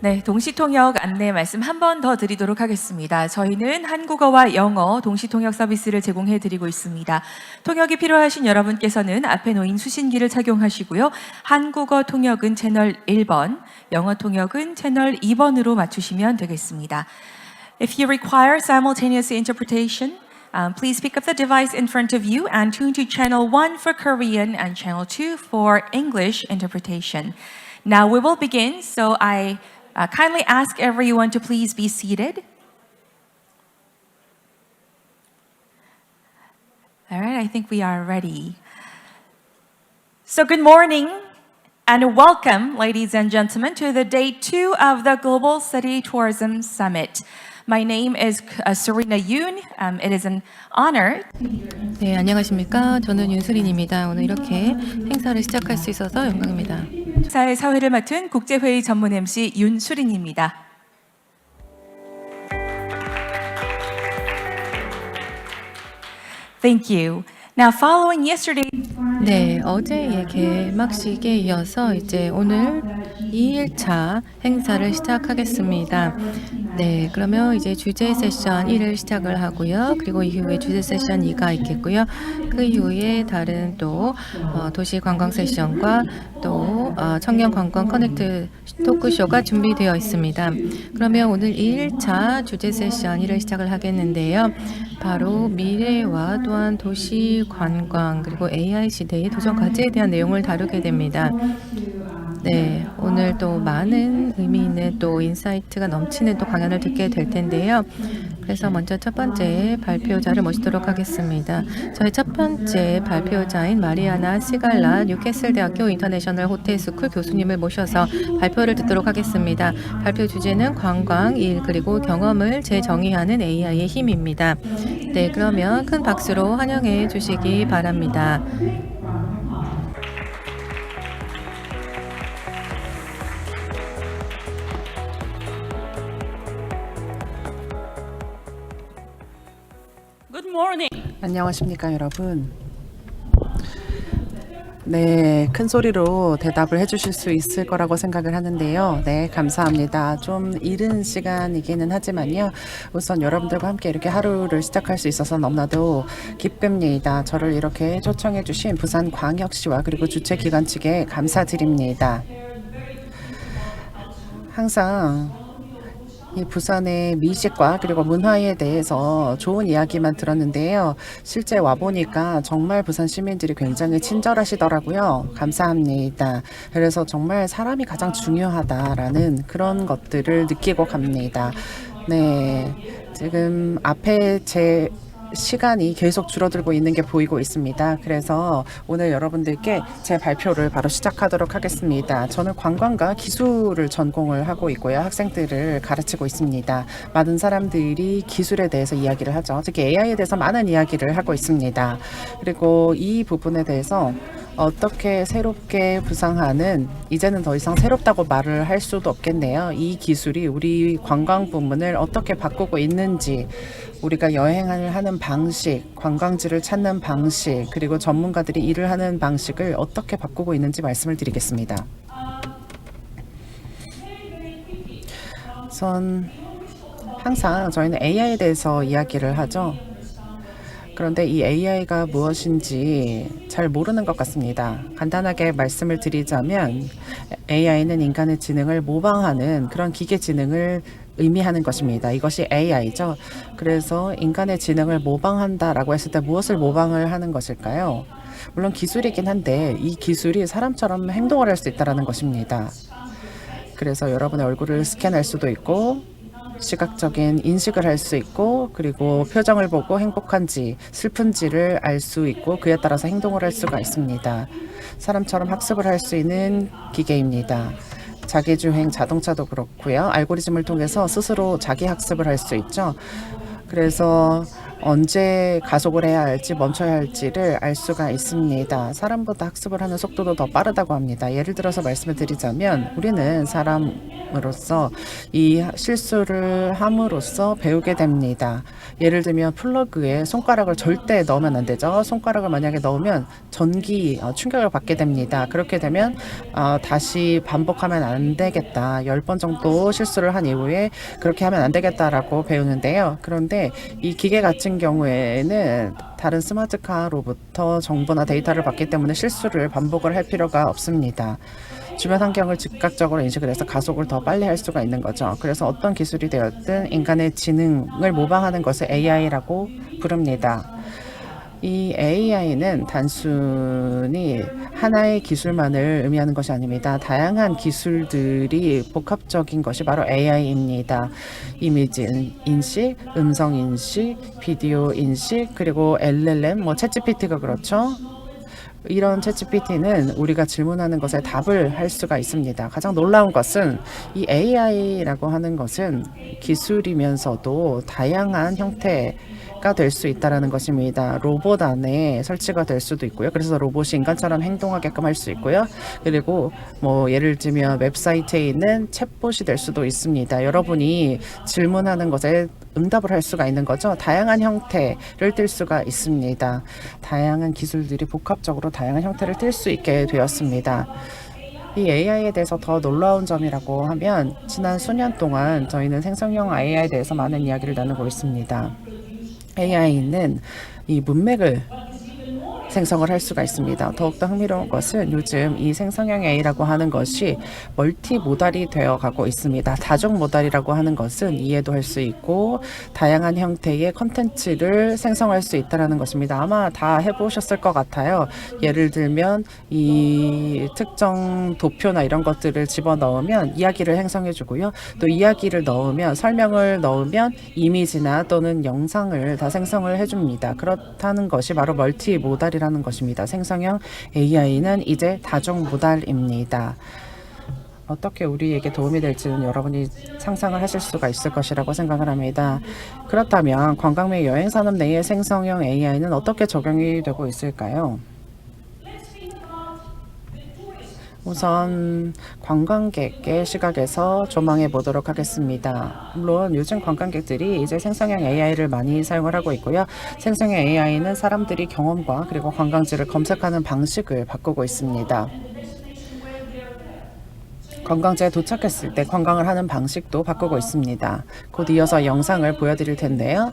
네, 동시통역 안내 말씀 한 번 더 드리도록 하겠습니다. 저희는 한국어와 영어 동시통역 서비스를 제공해 드리고 있습니다. 통역이 필요하신 여러분께서는 앞에 놓인 수신기를 착용하시고요. 한국어 통역은 채널 1번, 영어 통역은 채널 2번으로 맞추시면 되겠습니다. If you require simultaneous interpretation, please pick up the device in front of you and tune to channel 1 for Korean and channel 2 for English interpretation. Now we will begin, so I kindly ask everyone to please be seated. All right, I think we are ready. So good morning and welcome, ladies and gentlemen, to the day 2 of the Global City Tourism Summit. My name is Serena Yoon. It is an honor. 네, 안녕하십니까. 저는 윤수린입니다. 오늘 이렇게 행사를 시작할 수 있어서 영광입니다. 사회 사회를 맡은 국제회의 전문 MC 윤수린입니다. Thank you. Now, following yesterday. 네, 어제의 개막식에 이어서 이제 오늘 2일차 행사를 시작하겠습니다. 네, 그러면 이제 주제 세션 1을 시작을 하고요. 그리고 이후에 주제 세션 2가 있겠고요. 그 이후에 다른 또 도시 관광 세션과 또 청년 관광 커넥트 토크쇼가 준비되어 있습니다. 그러면 오늘 2일차 주제 세션 1을 시작을 하겠는데요. 바로 미래와 또한 도시 관광 그리고 AI 시대의 도전 과제에 대한 내용을 다루게 됩니다. 네, 오늘 또 많은 의미 있는 또 인사이트가 넘치는 또 강연을 듣게 될 텐데요. 그래서 먼저 첫 번째 발표자를 모시도록 하겠습니다. 저희 첫 번째 발표자인 마리아나 시갈라 뉴캐슬 대학교 인터내셔널 호텔 스쿨 교수님을 모셔서 발표를 듣도록 하겠습니다. 발표 주제는 관광, 일 그리고 경험을 재정의하는 AI의 힘입니다. 네, 그러면 큰 박수로 환영해 주시기 바랍니다. 안녕하십니까 여러분. 네, 큰 소리로 대답을 해주실 수 있을 거라고 생각을 하는데요. 네, 감사합니다. 좀 이른 시간이기는 하지만요. 우선 여러분들과 함께 이렇게 하루를 시작할 수 있어서 너무나도 기쁩니다. 저를 이렇게 초청해 주신 부산광역시와 그리고 주최기관 측에 감사드립니다. 항상 이 부산의 미식과 그리고 문화에 대해서 좋은 이야기만 들었는데요. 실제 와보니까 정말 부산 시민들이 굉장히 친절하시더라고요. 감사합니다. 그래서 정말 사람이 가장 중요하다라는 그런 것들을 느끼고 갑니다. 네, 지금 앞에 제 시간이 계속 줄어들고 있는 게 보이고 있습니다. 그래서 오늘 여러분들께 제 발표를 바로 시작하도록 하겠습니다. 저는 관광과 기술을 전공을 하고 있고요. 학생들을 가르치고 있습니다. 많은 사람들이 기술에 대해서 이야기를 하죠. 특히 AI에 대해서 많은 이야기를 하고 있습니다. 그리고 이 부분에 대해서 어떻게 새롭게 부상하는, 이제는 더 이상 새롭다고 말을 할 수도 없겠네요. 이 기술이 우리 관광 부문을 어떻게 바꾸고 있는지, 우리가 여행을 하는 방식, 관광지를 찾는 방식, 그리고 전문가들이 일을 하는 방식을 어떻게 바꾸고 있는지 말씀을 드리겠습니다. 우선 항상 저희는 AI에 대해서 이야기를 하죠. 그런데 이 AI가 무엇인지 잘 모르는 것 같습니다. 간단하게 말씀을 드리자면 AI는 인간의 지능을 모방하는 그런 기계 지능을 의미하는 것입니다. 이것이 AI죠. 그래서 인간의 지능을 모방한다라고 했을 때 무엇을 모방을 하는 것일까요? 물론 기술이긴 한데 이 기술이 사람처럼 행동을 할 수 있다는 것입니다. 그래서 여러분의 얼굴을 스캔할 수도 있고 시각적인 인식을 할 수 있고, 그리고 표정을 보고 행복한지 슬픈지를 알 수 있고 그에 따라서 행동을 할 수가 있습니다. 사람처럼 학습을 할 수 있는 기계입니다. 자기주행 자동차도 그렇고요. 알고리즘을 통해서 스스로 자기 학습을 할 수 있죠. 그래서 언제 가속을 해야 할지 멈춰야 할지를 알 수가 있습니다. 사람보다 학습을 하는 속도도 더 빠르다고 합니다. 예를 들어서 말씀을 드리자면 우리는 사람으로서 이 실수를 함으로써 배우게 됩니다. 예를 들면 플러그에 손가락을 절대 넣으면 안 되죠. 손가락을 만약에 넣으면 전기 충격을 받게 됩니다. 그렇게 되면 다시 반복하면 안 되겠다. 10번 정도 실수를 한 이후에 그렇게 하면 안 되겠다라고 배우는데요. 그런데 이 기계 같은 경우에는 다른 스마트카로부터 정보나 데이터를 받기 때문에 실수를 반복을 할 필요가 없습니다. 주변 환경을 즉각적으로 인식을 해서 가속을 더 빨리 할 수가 있는 거죠. 그래서 어떤 기술이 되었든 인간의 지능을 모방하는 것을 AI라고 부릅니다. 이 AI는 단순히 하나의 기술만을 의미하는 것이 아닙니다. 다양한 기술들이 복합적인 것이 바로 AI입니다. 이미지 인식, 음성 인식, 비디오 인식, 그리고 LLM, 챗GPT가 그렇죠. 이런 챗GPT는 우리가 질문하는 것에 답을 할 수가 있습니다. 가장 놀라운 것은 이 AI라고 하는 것은 기술이면서도 다양한 형태가 될 수 있다는 것입니다. 로봇 안에 설치가 될 수도 있고요. 그래서 로봇이 인간처럼 행동하게끔 할 수 있고요. 그리고 예를 들면 웹사이트에 있는 챗봇이 될 수도 있습니다. 여러분이 질문하는 것에 응답을 할 수가 있는 거죠. 다양한 형태를 띌 수가 있습니다. 다양한 기술들이 복합적으로 다양한 형태를 띌 수 있게 되었습니다. 이 AI에 대해서 더 놀라운 점이라고 하면 지난 수년 동안 저희는 생성형 AI에 대해서 많은 이야기를 나누고 있습니다. AI는 이 문맥을 생성을 할 수가 있습니다. 더욱더 흥미로운 것은 요즘 이 생성형 AI라고 하는 것이 멀티모달이 되어 가고 있습니다. 다중모달이라고 하는 것은 이해도 할 수 있고 다양한 형태의 컨텐츠를 생성할 수 있다는 것입니다. 아마 다 해보셨을 것 같아요. 예를 들면 이 특정 도표나 이런 것들을 집어넣으면 이야기를 생성해 주고요. 또 이야기를 넣으면 설명을 넣으면 이미지나 또는 영상을 다 생성을 해줍니다. 그렇다는 것이 바로 멀티모달이 라는 것입니다. 생성형 AI는 이제 다중모달입니다. 어떻게 우리에게 도움이 될지는 여러분이 상상을 하실 수가 있을 것이라고 생각을 합니다. 그렇다면 관광 및 여행 산업 내의 생성형 AI는 어떻게 적용이 되고 있을까요? 우선 관광객의 시각에서 조망해 보도록 하겠습니다. 물론 요즘 관광객들이 이제 생성형 AI를 많이 사용을 하고 있고요. 생성형 AI는 사람들이 경험과 그리고 관광지를 검색하는 방식을 바꾸고 있습니다. 관광지에 도착했을 때 관광을 하는 방식도 바꾸고 있습니다. 곧 이어서 영상을 보여드릴 텐데요.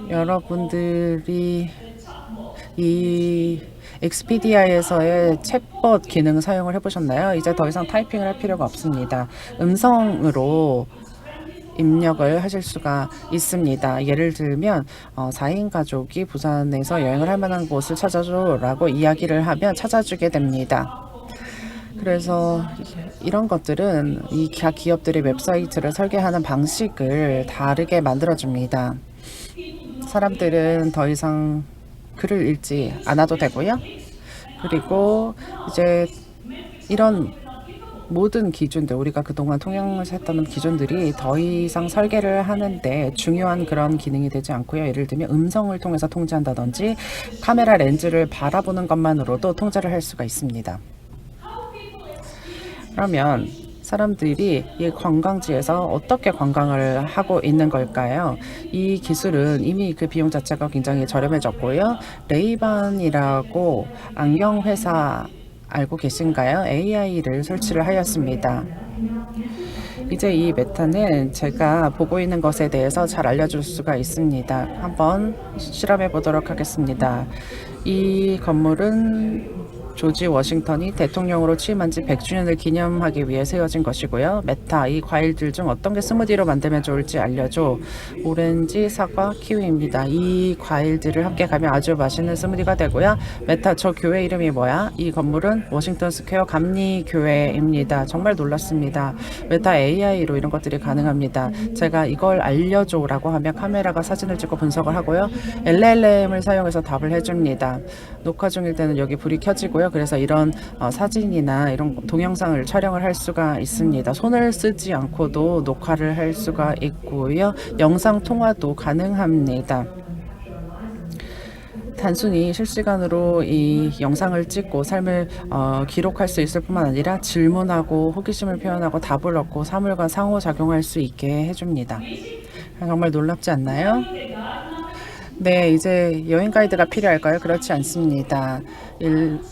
여러분들이 이 엑스피디아에서의 챗봇 기능 사용을 해보셨나요? 이제 더 이상 타이핑을 할 필요가 없습니다. 음성으로 입력을 하실 수가 있습니다. 예를 들면 4인 가족이 부산에서 여행을 할 만한 곳을 찾아줘라고 이야기를 하면 찾아주게 됩니다. 그래서 이런 것들은 이 기업들의 웹사이트를 설계하는 방식을 다르게 만들어줍니다. 사람들은 더 이상 글을 읽지 않아도 되고요. 그리고 이제 이런 모든 기준들, 우리가 그동안 통용을 했던 기준들이 더 이상 설계를 하는데 중요한 그런 기능이 되지 않고요. 예를 들면 음성을 통해서 통제한다든지 카메라 렌즈를 바라보는 것만으로도 통제를 할 수가 있습니다. 그러면 사람들이 이 관광지에서 어떻게 관광을 하고 있는 걸까요? 이 기술은 이미 그 비용 자체가 굉장히 저렴해졌고요. 레이반이라고 안경 회사 알고 계신가요? AI를 설치를 하였습니다. 이제 이 메타는 제가 보고 있는 것에 대해서 잘 알려줄 수가 있습니다. 한번 실험해 보도록 하겠습니다. 이 건물은 조지 워싱턴이 대통령으로 취임한 지 100주년을 기념하기 위해 세워진 것이고요. 메타, 이 과일들 중 어떤 게 스무디로 만들면 좋을지 알려줘. 오렌지, 사과, 키위입니다. 이 과일들을 함께 가면 아주 맛있는 스무디가 되고요. 메타, 저 교회 이름이 뭐야? 이 건물은 워싱턴 스퀘어 감리교회입니다. 정말 놀랐습니다. 메타 AI로 이런 것들이 가능합니다. 제가 이걸 알려줘 라고 하면 카메라가 사진을 찍고 분석을 하고요. LLM을 사용해서 답을 해줍니다. 녹화 중일 때는 여기 불이 켜지고요. 그래서 이런 사진이나 이런 동영상을 촬영을 할 수가 있습니다. 손을 쓰지 않고도 녹화를 할 수가 있고요. 영상 통화도 가능합니다. 단순히 실시간으로 이 영상을 찍고 삶을 기록할 수 있을 뿐만 아니라 질문하고 호기심을 표현하고 답을 얻고 사물과 상호작용할 수 있게 해줍니다. 정말 놀랍지 않나요? 네, 이제 여행 가이드가 필요할까요? 그렇지 않습니다.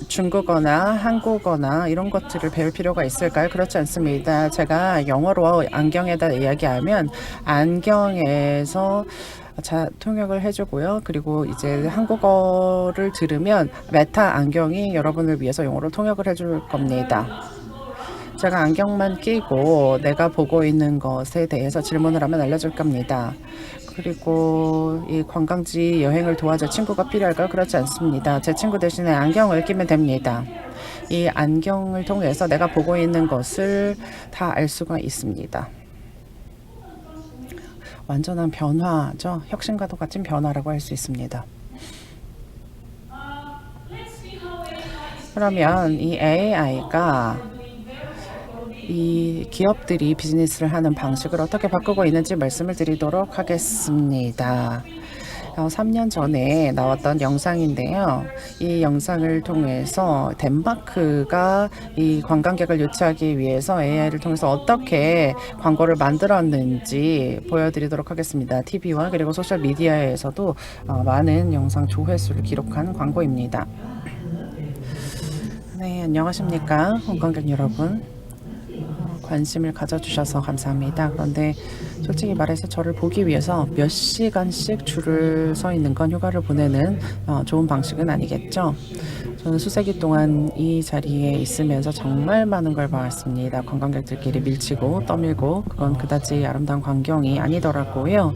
중국어나 한국어나 이런 것들을 배울 필요가 있을까요? 그렇지 않습니다. 제가 영어로 안경에다 이야기하면 안경에서 통역을 해주고요. 그리고 이제 한국어를 들으면 메타 안경이 여러분을 위해서 영어로 통역을 해줄 겁니다. 제가 안경만 끼고 내가 보고 있는 것에 대해서 질문을 하면 알려줄 겁니다. 그리고 이 관광지 여행을 도와줄 친구가 필요할까요? 그렇지 않습니다. 제 친구 대신에 안경을 끼면 됩니다. 이 안경을 통해서 내가 보고 있는 것을 다 알 수가 있습니다. 완전한 변화죠. 혁신과도 같은 변화라고 할 수 있습니다. 그러면 이 AI가 이 기업들이 비즈니스를 하는 방식을 어떻게 바꾸고 있는지 말씀을 드리도록 하겠습니다. 3년 전에 나왔던 영상인데요. 이 영상을 통해서 덴마크가 이 관광객을 유치하기 위해서 AI를 통해서 어떻게 광고를 만들었는지 보여드리도록 하겠습니다. TV와 그리고 소셜미디어에서도 많은 영상 조회수를 기록한 광고입니다. 네, 안녕하십니까 관광객 여러분. 관심을 가져주셔서 감사합니다. 그런데 솔직히 말해서 저를 보기 위해서 몇 시간씩 줄을 서 있는 건 휴가를 보내는 좋은 방식은 아니겠죠. 저는 수세기 동안 이 자리에 있으면서 정말 많은 걸 봤습니다. 관광객들끼리 밀치고 떠밀고 그건 그다지 아름다운 광경이 아니더라고요.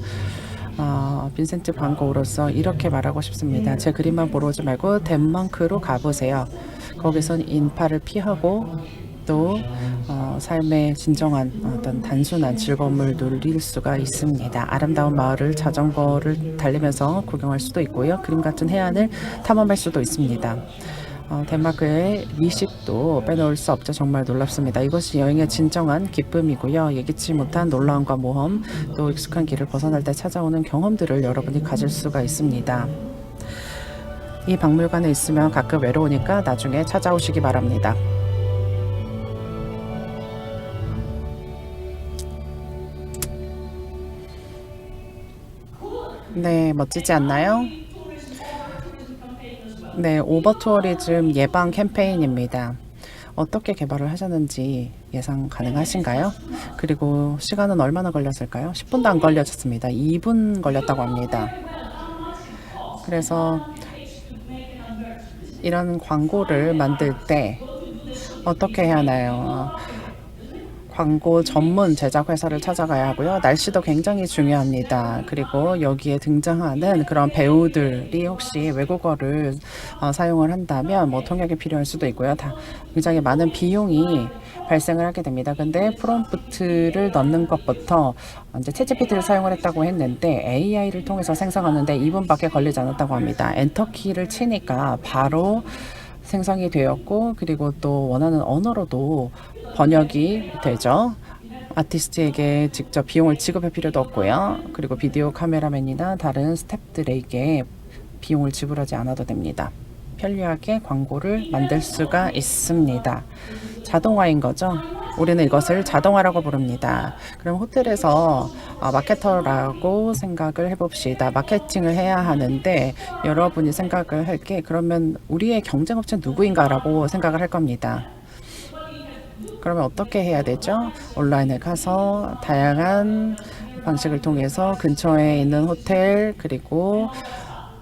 빈센트 반 고흐로서 이렇게 말하고 싶습니다. 제 그림만 보러 오지 말고 덴마크로 가보세요. 거기선 인파를 피하고 또 삶의 진정한 어떤 단순한 즐거움을 누릴 수가 있습니다. 아름다운 마을을 자전거를 달리면서 구경할 수도 있고요. 그림 같은 해안을 탐험할 수도 있습니다. 덴마크의 미식도 빼놓을 수 없죠. 정말 놀랍습니다. 이것이 여행의 진정한 기쁨이고요. 예기치 못한 놀라움과 모험, 또 익숙한 길을 벗어날 때 찾아오는 경험들을 여러분이 가질 수가 있습니다. 이 박물관에 있으면 가끔 외로우니까 나중에 찾아오시기 바랍니다. 네, 멋지지 않나요? 네, 오버투어리즘 예방 캠페인입니다. 어떻게 개발을 하셨는지 예상 가능하신가요? 그리고 시간은 얼마나 걸렸을까요? 10분도 안 걸렸습니다. 2분 걸렸다고 합니다. 그래서 이런 광고를 만들 때 어떻게 해야 하나요? 광고 전문 제작 회사를 찾아가야 하고요. 날씨도 굉장히 중요합니다. 그리고 여기에 등장하는 그런 배우들이 혹시 외국어를 사용을 한다면 뭐 통역이 필요할 수도 있고요. 다 굉장히 많은 비용이 발생을 하게 됩니다. 근데 프롬프트를 넣는 것부터 이제 챗GPT를 사용을 했다고 했는데 AI를 통해서 생성하는데 2분밖에 걸리지 않았다고 합니다. 엔터키를 치니까 바로 생성이 되었고 그리고 또 원하는 언어로도 번역이 되죠. 아티스트에게 직접 비용을 지급할 필요도 없고요. 그리고 비디오 카메라맨이나 다른 스태프들에게 비용을 지불하지 않아도 됩니다. 편리하게 광고를 만들 수가 있습니다. 자동화인 거죠. 우리는 이것을 자동화라고 부릅니다. 그럼 호텔에서 마케터라고 생각을 해봅시다. 마케팅을 해야 하는데 여러분이 생각을 할 게 그러면 우리의 경쟁업체는 누구인가라고 생각을 할 겁니다. 그러면 어떻게 해야 되죠? 온라인에 가서 다양한 방식을 통해서 근처에 있는 호텔 그리고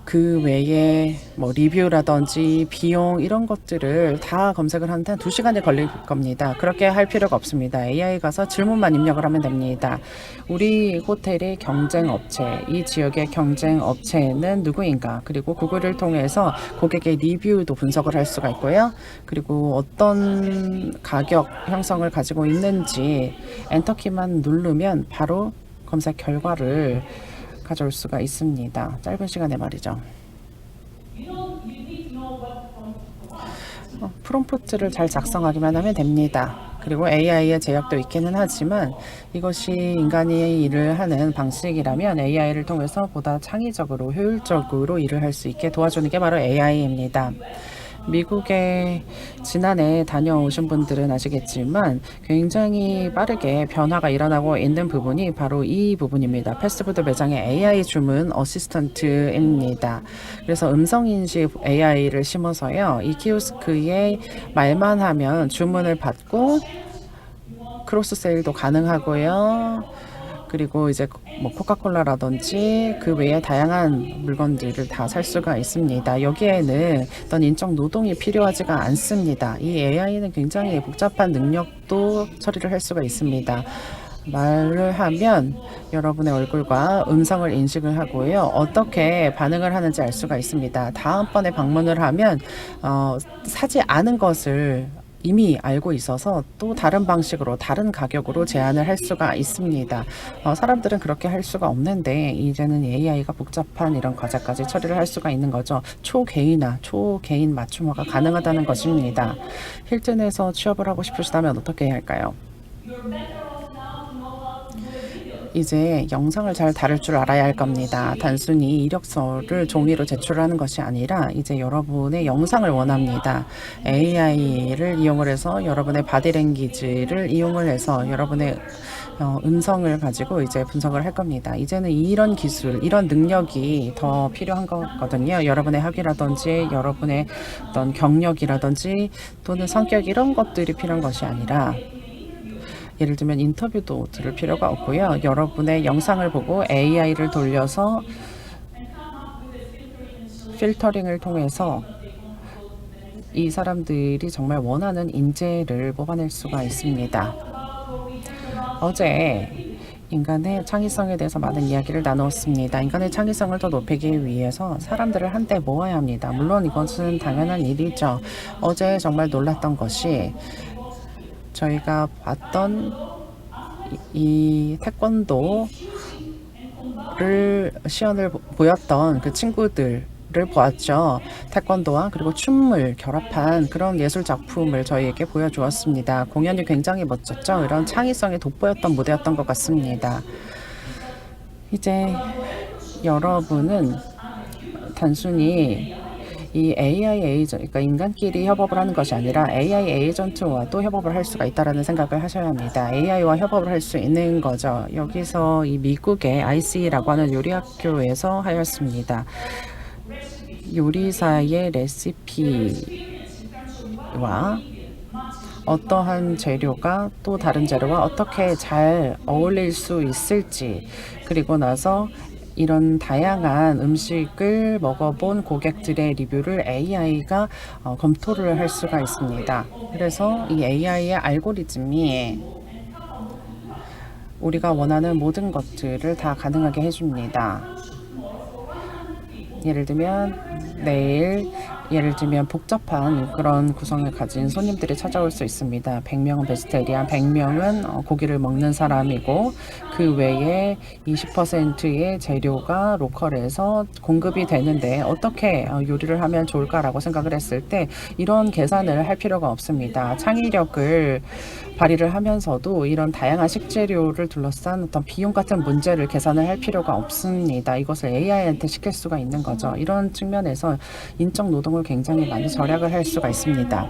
그 외에 뭐 리뷰라든지 비용 이런 것들을 다 검색을 하는데 한 2시간이 걸릴 겁니다. 그렇게 할 필요가 없습니다. AI 가서 질문만 입력을 하면 됩니다. 우리 호텔의 경쟁 업체, 이 지역의 경쟁 업체는 누구인가? 그리고 구글을 통해서 고객의 리뷰도 분석을 할 수가 있고요. 그리고 어떤 가격 형성을 가지고 있는지 엔터키만 누르면 바로 검색 결과를 가져올 수가 있습니다. 짧은 시간에 말이죠. 프롬프트를 잘 작성하기만 하면 됩니다. 그리고 AI의 제약도 있기는 하지만 이것이 인간이 일을 하는 방식이라면 AI를 통해서 보다 창의적으로 효율적으로 일을 할 수 있게 도와주는 게 바로 AI입니다. 미국에 지난해 다녀오신 분들은 아시겠지만 굉장히 빠르게 변화가 일어나고 있는 부분이 바로 이 부분입니다. 패스트푸드 매장의 AI 주문 어시스턴트입니다. 그래서 음성인식 AI를 심어서요. 이 키오스크에 말만 하면 주문을 받고 크로스 세일도 가능하고요. 그리고 이제 뭐 코카콜라라든지 그 외에 다양한 물건들을 다 살 수가 있습니다. 여기에는 어떤 인적 노동이 필요하지가 않습니다. 이 AI는 굉장히 복잡한 능력도 처리를 할 수가 있습니다. 말을 하면 여러분의 얼굴과 음성을 인식을 하고요. 어떻게 반응을 하는지 알 수가 있습니다. 다음번에 방문을 하면 사지 않은 것을 이미 알고 있어서 또 다른 방식으로 다른 가격으로 제안을 할 수가 있습니다. 사람들은 그렇게 할 수가 없는데 이제는 AI가 복잡한 이런 과제까지 처리를 할 수가 있는 거죠. 초개인 맞춤화가 가능하다는 것입니다. 힐튼에서 취업을 하고 싶으시다면 어떻게 해야 할까요? 이제 영상을 잘 다룰 줄 알아야 할 겁니다. 단순히 이력서를 종이로 제출하는 것이 아니라 이제 여러분의 영상을 원합니다. AI를 이용을 해서 여러분의 바디랭귀지를 이용을 해서 여러분의 음성을 가지고 이제 분석을 할 겁니다. 이제는 이런 기술, 이런 능력이 더 필요한 거거든요. 여러분의 학위라든지 여러분의 어떤 경력이라든지 또는 성격 이런 것들이 필요한 것이 아니라 예를 들면 인터뷰도 들을 필요가 없고요. 여러분의 영상을 보고 AI를 돌려서 필터링을 통해서 이 사람들이 정말 원하는 인재를 뽑아낼 수가 있습니다. 어제 인간의 창의성에 대해서 많은 이야기를 나누었습니다. 인간의 창의성을 더 높이기 위해서 사람들을 한데 모아야 합니다. 물론 이것은 당연한 일이죠. 어제 정말 놀랐던 것이 저희가 봤던 이 태권도를 시연을 보였던 그 친구들을 보았죠. 태권도와 그리고 춤을 결합한 그런 예술 작품을 저희에게 보여주었습니다. 공연이 굉장히 멋졌죠. 이런 창의성이 돋보였던 무대였던 것 같습니다. 이제 여러분은 단순히 이 AI 에이전트, 그러니까 인간끼리 협업을 하는 것이 아니라 AI 에이전트와도 협업을 할 수가 있다라는 생각을 하셔야 합니다. AI와 협업을 할 수 있는 거죠. 여기서 이 미국의 IC라고 하는 요리학교에서 하였습니다. 요리사의 레시피와 어떠한 재료가 또 다른 재료와 어떻게 잘 어울릴 수 있을지, 그리고 나서 이런 다양한 음식을 먹어본 고객들의 리뷰를 AI가 검토를 할 수가 있습니다. 그래서 이 AI의 알고리즘이 우리가 원하는 모든 것들을 다 가능하게 해줍니다. 예를 들면 복잡한 그런 구성을 가진 손님들이 찾아올 수 있습니다. 100명은 베지테리안, 100명은 고기를 먹는 사람이고 그 외에 20%의 재료가 로컬에서 공급이 되는데 어떻게 요리를 하면 좋을까라고 생각을 했을 때 이런 계산을 할 필요가 없습니다. 창의력을 발휘를 하면서도 이런 다양한 식재료를 둘러싼 어떤 비용 같은 문제를 계산을 할 필요가 없습니다. 이것을 AI한테 시킬 수가 있는 거죠. 이런 측면에서 인적 노동을 굉장히 많이 절약을 할 수가 있습니다.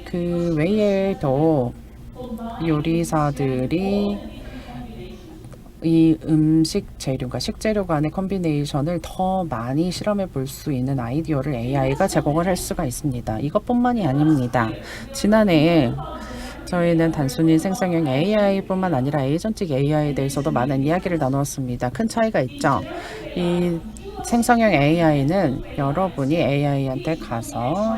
그 외에도 요리사들이 이 음식 재료가 식재료 간의 콤비네이션을 더 많이 실험해 볼 수 있는 아이디어를 AI가 제공을 할 수가 있습니다. 이것뿐만이 아닙니다. 지난해 저희는 단순히 생성형 AI뿐만 아니라 에이전틱 AI에 대해서도 많은 이야기를 나누었습니다. 큰 차이가 있죠. 이 생성형 AI는 여러분이 AI한테 가서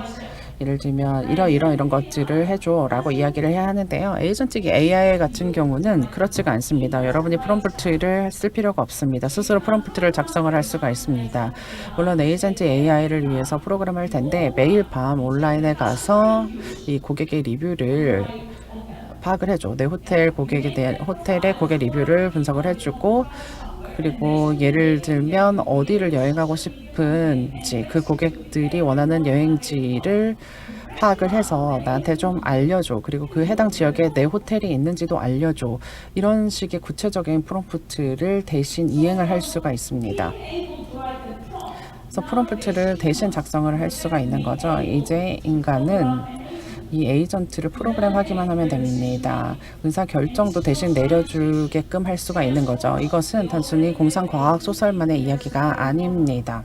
예를 들면 이런 것들을 해줘 라고 이야기를 해야 하는데요. 에이전틱 AI 같은 경우는 그렇지가 않습니다. 여러분이 프롬프트를 쓸 필요가 없습니다. 스스로 프롬프트를 작성을 할 수가 있습니다. 물론 에이전틱 AI를 위해서 프로그램을 할 텐데 매일 밤 온라인에 가서 이 고객의 리뷰를 파악을 해줘. 내 호텔의 고객 리뷰를 분석을 해주고 그리고 예를 들면 어디를 여행하고 싶은지 그 고객들이 원하는 여행지를 파악을 해서 나한테 좀 알려줘. 그리고 그 해당 지역에 내 호텔이 있는지도 알려줘. 이런 식의 구체적인 프롬프트를 대신 이행을 할 수가 있습니다. 그래서 프롬프트를 대신 작성을 할 수가 있는 거죠. 이제 인간은 이 에이전트를 프로그램하기만 하면 됩니다. 의사 결정도 대신 내려주게끔 할 수가 있는 거죠. 이것은 단순히 공상과학 소설만의 이야기가 아닙니다.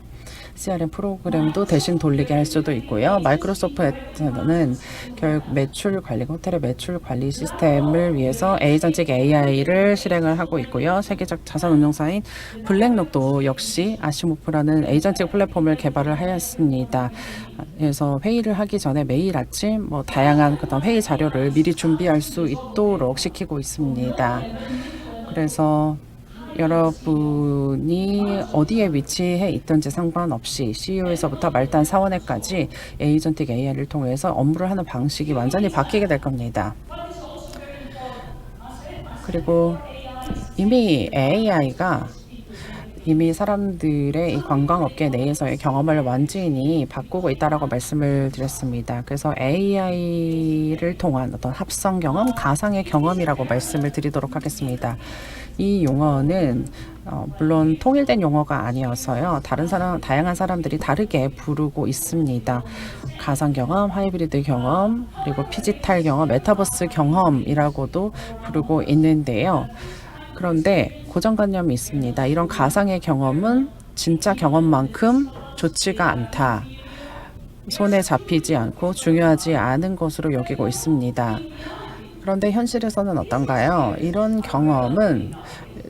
CRM 프로그램도 대신 돌리게 할 수도 있고요. 마이크로소프트는 결국 매출 관리, 호텔의 매출 관리 시스템을 위해서 에이전틱 AI를 실행을 하고 있고요. 세계적 자산 운용사인 블랙록도 역시 아시모프라는 에이전틱 플랫폼을 개발을 하였습니다. 그래서 회의를 하기 전에 매일 아침 다양한 그런 회의 자료를 미리 준비할 수 있도록 시키고 있습니다. 그래서 여러분이 어디에 위치해 있든지 상관없이 CEO에서부터 말단 사원에까지 에이전틱 AI를 통해서 업무를 하는 방식이 완전히 바뀌게 될 겁니다. 그리고 이미 AI가 이미 사람들의 이 관광업계 내에서의 경험을 완전히 바꾸고 있다라고 말씀을 드렸습니다. 그래서 AI를 통한 어떤 합성 경험, 가상의 경험이라고 말씀을 드리도록 하겠습니다. 이 용어는 물론 통일된 용어가 아니어서요. 다양한 사람들이 다르게 부르고 있습니다. 가상 경험, 하이브리드 경험, 그리고 피지털 경험, 메타버스 경험이라고도 부르고 있는데요. 그런데 고정관념이 있습니다. 이런 가상의 경험은 진짜 경험만큼 좋지가 않다. 손에 잡히지 않고 중요하지 않은 것으로 여기고 있습니다. 그런데 현실에서는 어떤가요? 이런 경험은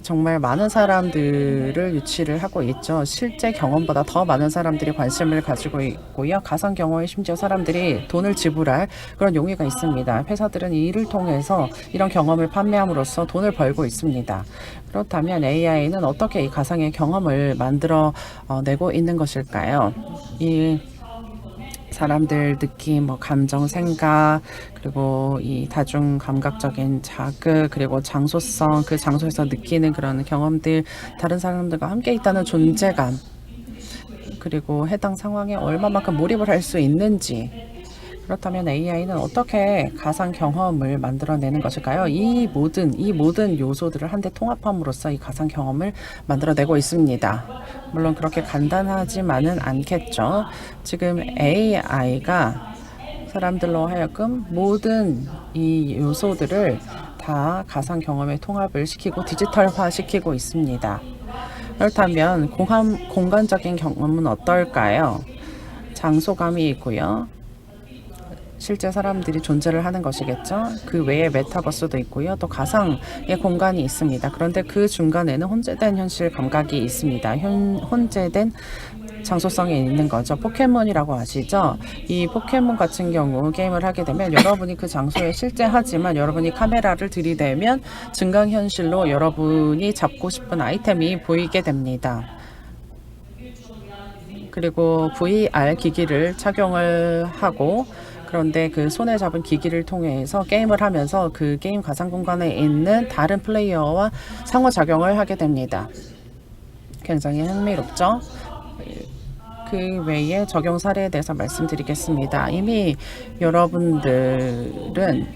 정말 많은 사람들을 유치를 하고 있죠. 실제 경험보다 더 많은 사람들이 관심을 가지고 있고요. 가상 경험에 심지어 사람들이 돈을 지불할 그런 용의가 있습니다. 회사들은 이를 통해서 이런 경험을 판매함으로써 돈을 벌고 있습니다. 그렇다면 AI는 어떻게 이 가상의 경험을 만들어 내고 있는 것일까요? 이 사람들 느낌, 감정, 생각, 그리고 이 다중 감각적인 자극, 그리고 장소성, 그 장소에서 느끼는 그런 경험들, 다른 사람들과 함께 있다는 존재감, 그리고 해당 상황에 얼마만큼 몰입을 할 수 있는지. 그렇다면 AI는 어떻게 가상 경험을 만들어내는 것일까요? 이 모든 요소들을 한데 통합함으로써 이 가상 경험을 만들어내고 있습니다. 물론 그렇게 간단하지만은 않겠죠. 지금 AI가 사람들로 하여금 모든 이 요소들을 다 가상 경험에 통합을 시키고 디지털화 시키고 있습니다. 그렇다면 공간적인 경험은 어떨까요? 장소감이 있고요. 실제 사람들이 존재를 하는 것이겠죠. 그 외에 메타버스도 있고요. 또 가상의 공간이 있습니다. 그런데 그 중간에는 혼재된 현실 감각이 있습니다. 혼재된 장소성이 있는 거죠. 포켓몬이라고 아시죠? 이 포켓몬 같은 경우 게임을 하게 되면 여러분이 그 장소에 실제 하지만 여러분이 카메라를 들이대면 증강현실로 여러분이 잡고 싶은 아이템이 보이게 됩니다. 그리고 VR 기기를 착용을 하고 그런데 그 손에 잡은 기기를 통해서 게임을 하면서 그 게임 가상 공간에 있는 다른 플레이어와 상호작용을 하게 됩니다. 굉장히 흥미롭죠? 그 외에 적용 사례에 대해서 말씀드리겠습니다. 이미 여러분들은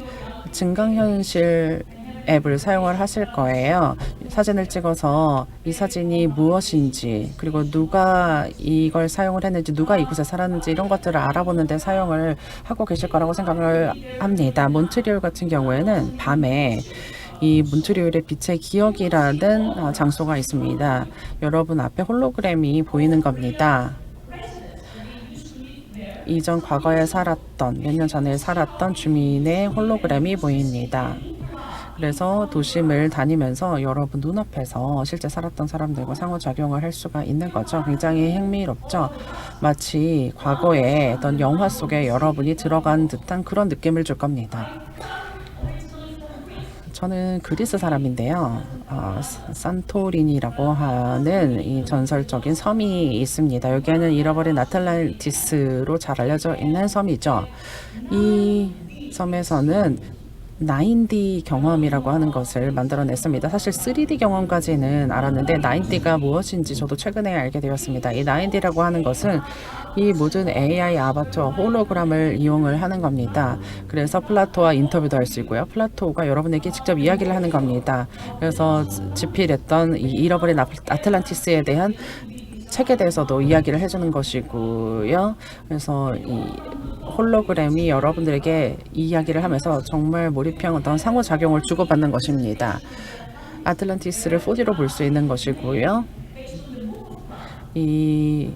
증강현실 앱을 사용을 하실 거예요. 사진을 찍어서 이 사진이 무엇인지, 그리고 누가 이걸 사용을 했는지, 누가 이곳에 살았는지 이런 것들을 알아보는 데 사용을 하고 계실 거라고 생각을 합니다. 몬트리올 같은 경우에는 밤에 이 몬트리올의 빛의 기억이라는 장소가 있습니다. 여러분 앞에 홀로그램이 보이는 겁니다. 이전 과거에 살았던, 몇 년 전에 살았던 주민의 홀로그램이 보입니다. 그래서 도심을 다니면서 여러분 눈앞에서 실제 살았던 사람들과 상호작용을 할 수가 있는 거죠. 굉장히 흥미롭죠. 마치 과거의 어떤 영화 속에 여러분이 들어간 듯한 그런 느낌을 줄 겁니다. 저는 그리스 사람인데요. 산토리니라고 하는 이 전설적인 섬이 있습니다. 여기에는 잃어버린 아틀란티스로 잘 알려져 있는 섬이죠. 이 섬에서는 9D 경험이라고 하는 것을 만들어냈습니다. 사실 3D 경험까지는 알았는데 9D가 무엇인지 저도 최근에 알게 되었습니다. 이 9D라고 하는 것은 이 모든 AI 아바타와 홀로그램을 이용을 하는 겁니다. 그래서 플라토와 인터뷰도 할 수 있고요. 플라토가 여러분에게 직접 이야기를 하는 겁니다. 그래서 지필했던 이 잃어버린 아틀란티스에 대한 책에 대해서도 이야기를 해주는 것이고요. 그래서 이 홀로그램이 여러분들에게 이야기를 하면서 정말 몰입형 어떤 상호작용을 주고받는 것입니다. 아틀란티스를 4D로 볼 수 있는 것이고요. 이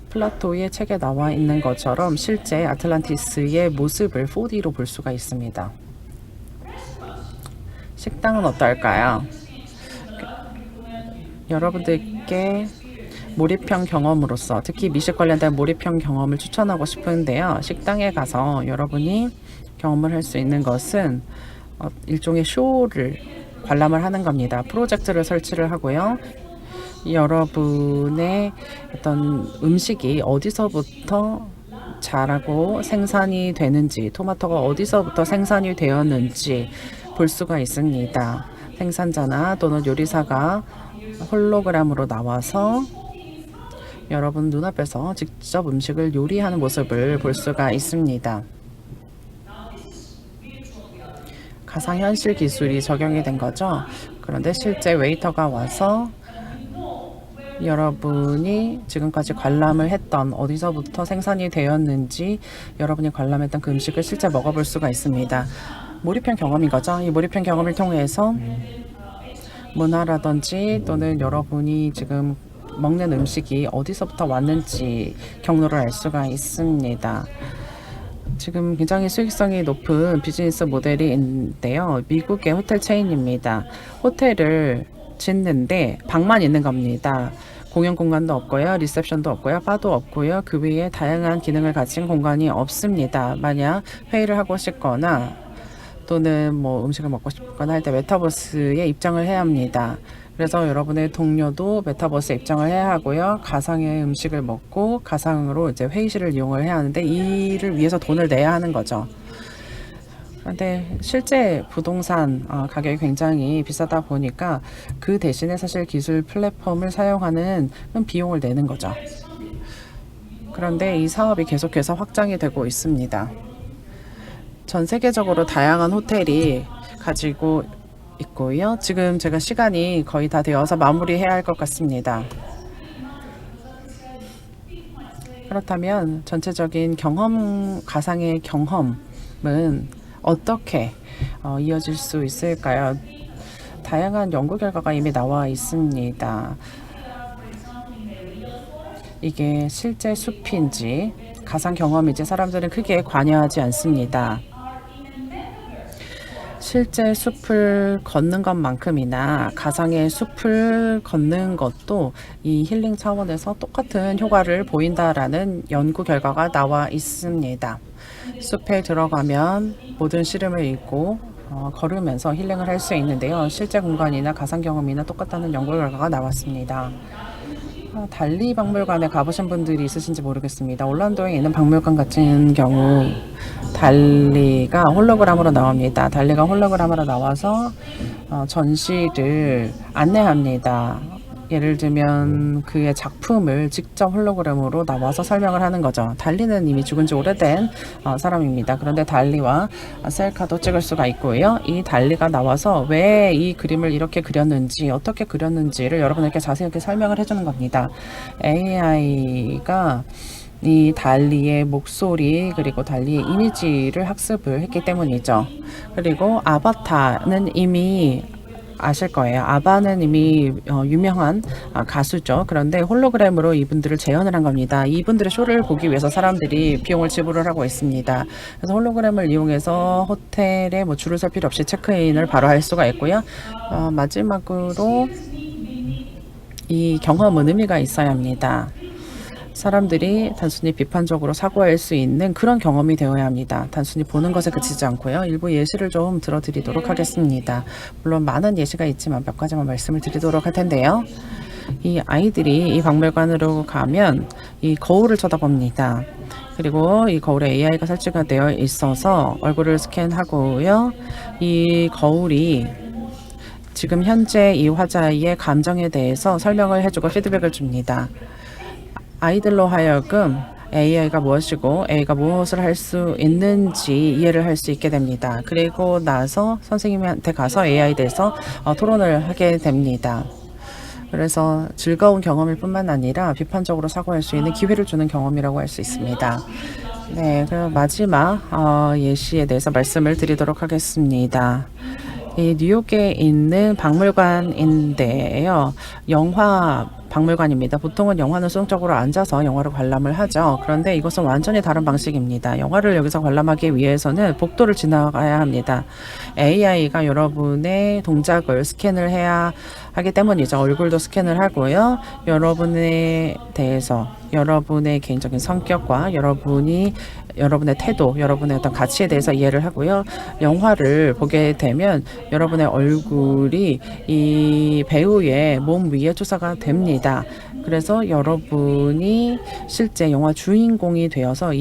플라토의 책에 나와 있는 것처럼 실제 아틀란티스의 모습을 4D로 볼 수가 있습니다. 식당은 어떨까요? 여러분들께 몰입형 경험으로서 특히 미식 관련된 몰입형 경험을 추천하고 싶은데요. 식당에 가서 여러분이 경험을 할 수 있는 것은 일종의 쇼를 관람을 하는 겁니다. 프로젝트를 설치를 하고요. 여러분의 어떤 음식이 어디서부터 자라고 생산이 되는지, 토마토가 어디서부터 생산이 되었는지 볼 수가 있습니다. 생산자나 또는 요리사가 홀로그램으로 나와서 여러분 눈앞에서 직접 음식을 요리하는 모습을 볼 수가 있습니다. 가상현실 기술이 적용이 된 거죠. 그런데 실제 웨이터가 와서 여러분이 지금까지 관람을 했던 어디서부터 생산이 되었는지 여러분이 관람했던 그 음식을 실제 먹어볼 수가 있습니다. 몰입형 경험인 거죠. 이 몰입형 경험을 통해서 문화라든지 또는 여러분이 지금 먹는 음식이 어디서부터 왔는지 경로를 알 수가 있습니다. 지금 굉장히 수익성이 높은 비즈니스 모델인데요. 미국의 호텔 체인입니다. 호텔을 짓는데 방만 있는 겁니다. 공용 공간도 없고요. 리셉션도 없고요. 바도 없고요. 그 외에 다양한 기능을 가진 공간이 없습니다. 만약 회의를 하고 싶거나 또는 뭐 음식을 먹고 싶거나 할 때 메타버스에 입장을 해야 합니다. 그래서 여러분의 동료도 메타버스에 입장을 해야 하고요. 가상의 음식을 먹고 가상으로 이제 회의실을 이용을 해야 하는데 이를 위해서 돈을 내야 하는 거죠. 그런데 실제 부동산 가격이 굉장히 비싸다 보니까 그 대신에 사실 기술 플랫폼을 사용하는 비용을 내는 거죠. 그런데 이 사업이 계속해서 확장이 되고 있습니다. 전 세계적으로 다양한 호텔이 가지고 있고요. 지금 제가 시간이 거의 다 되어서 마무리해야 할 것 같습니다. 그렇다면 전체적인 경험, 가상의 경험은 어떻게 이어질 수 있을까요? 다양한 연구 결과가 이미 나와 있습니다. 이게 실제 숲인지 가상 경험인지 사람들은 크게 관여하지 않습니다. 실제 숲을 걷는 것만큼이나 가상의 숲을 걷는 것도 이 힐링 차원에서 똑같은 효과를 보인다라는 연구 결과가 나와 있습니다. 숲에 들어가면 모든 시름을 잊고 걸으면서 힐링을 할 수 있는데요. 실제 공간이나 가상 경험이나 똑같다는 연구 결과가 나왔습니다. 달리 박물관에 가보신 분들이 있으신지 모르겠습니다. 올란도에 있는 박물관 같은 경우 달리가 홀로그램으로 나옵니다. 달리가 홀로그램으로 나와서 전시를 안내합니다. 예를 들면 그의 작품을 직접 홀로그램으로 나와서 설명을 하는 거죠. 달리는 이미 죽은 지 오래된 사람입니다. 그런데 달리와 셀카도 찍을 수가 있고요. 이 달리가 나와서 왜 이 그림을 이렇게 그렸는지 어떻게 그렸는지를 여러분에게 자세하게 설명을 해주는 겁니다. AI가 이 달리의 목소리 그리고 달리의 이미지를 학습을 했기 때문이죠. 그리고 아바타는 이미 아실 거예요. 아바는 이미 유명한 가수죠. 그런데 홀로그램으로 이분들을 재현을 한 겁니다. 이분들의 쇼를 보기 위해서 사람들이 비용을 지불을 하고 있습니다. 그래서 홀로그램을 이용해서 호텔에 뭐 줄을 설 필요 없이 체크인을 바로 할 수가 있고요. 마지막으로 이 경험은 의미가 있어야 합니다. 사람들이 단순히 비판적으로 사고할 수 있는 그런 경험이 되어야 합니다. 단순히 보는 것에 그치지 않고요. 일부 예시를 좀 들어드리도록 하겠습니다. 물론 많은 예시가 있지만 몇 가지만 말씀을 드리도록 할 텐데요. 이 아이들이 이 박물관으로 가면 이 거울을 쳐다봅니다. 그리고 이 거울에 AI가 설치가 되어 있어서 얼굴을 스캔하고요. 이 거울이 지금 현재 이 화자의 감정에 대해서 설명을 해주고 피드백을 줍니다. 아이들로 하여금 AI가 무엇이고 A가 무엇을 할 수 있는지 이해를 할 수 있게 됩니다. 그리고 나서 선생님한테 가서 AI에 대해서 토론을 하게 됩니다. 그래서 즐거운 경험일 뿐만 아니라 비판적으로 사고할 수 있는 기회를 주는 경험이라고 할 수 있습니다. 네, 그럼 마지막 예시에 대해서 말씀을 드리도록 하겠습니다. 이 뉴욕에 있는 박물관인데요. 영화 박물관입니다. 보통은 영화는 수동적으로 앉아서 영화를 관람을 하죠. 그런데 이것은 완전히 다른 방식입니다. 영화를 여기서 관람하기 위해서는 복도를 지나가야 합니다. AI가 여러분의 동작을 스캔을 해야 하기 때문이죠. 얼굴도 스캔을 하고요. 여러분에 대해서 여러분의 개인적인 성격과 여러분의 태도, 여러분의 어떤 가치에 대해서 이해를 하고요. 영화를 보게 되면 여러분의 얼굴이 이 배우의 몸 위에 투사가 됩니다. 그래서 여러분이 실제 영화 주인공이 되어서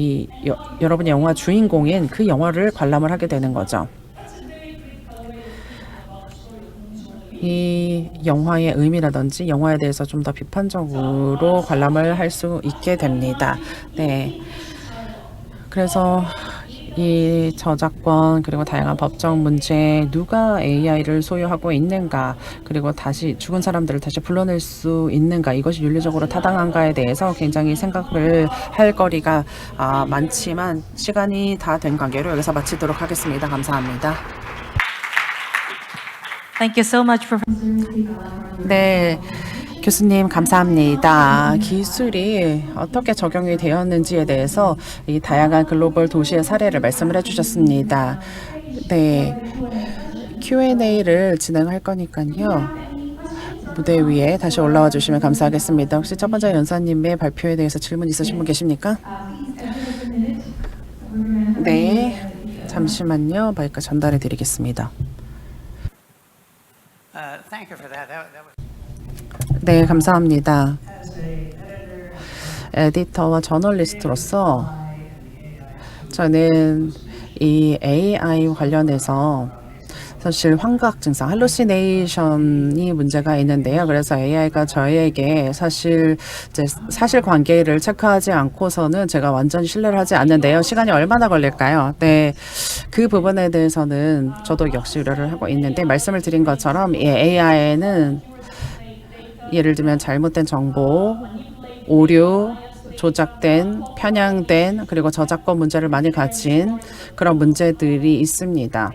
여러분이 영화 주인공인 그 영화를 관람을 하게 되는 거죠. 이 영화의 의미라든지 영화에 대해서 좀 더 비판적으로 관람을 할 수 있게 됩니다. 네. 그래서 이 저작권 그리고 다양한 법적 문제, 누가 AI를 소유하고 있는가, 그리고 다시 죽은 사람들을 다시 불러낼 수 있는가, 이것이 윤리적으로 타당한가에 대해서 굉장히 생각을 할 거리가 많지만 시간이 다 된 관계로 여기서 마치도록 하겠습니다. 감사합니다. Thank you so much, 네, 교수님 감사합니다. 기술이 어떻게 적용이 되었는지에 대해서 이 다양한 글로벌 도시의 사례를 말씀을 해주셨습니다. 네, Q&A를 진행할 거니까요. 무대 위에 다시 올라와 주시면 감사하겠습니다. 혹시 첫 번째 연사님의 발표에 대해서 질문 있으신 분 계십니까? 네, 잠시만요. 마이크 전달해 드리겠습니다. Thank you for that. That was 네, 감사합니다. 에디터와 저널리스트로서 저는 이 AI 관련해서 사실 환각 증상, 할루시네이션이 문제가 있는데요. 그래서 AI가 저에게 사실 이제 사실관계를 체크하지 않고서는 제가 완전히 신뢰를 하지 않는데요. 시간이 얼마나 걸릴까요? 네, 그 부분에 대해서는 저도 역시 우려를 하고 있는데, 말씀을 드린 것처럼 이 AI는 예를 들면 잘못된 정보, 오류, 조작된, 편향된, 그리고 저작권 문제를 많이 가진 그런 문제들이 있습니다.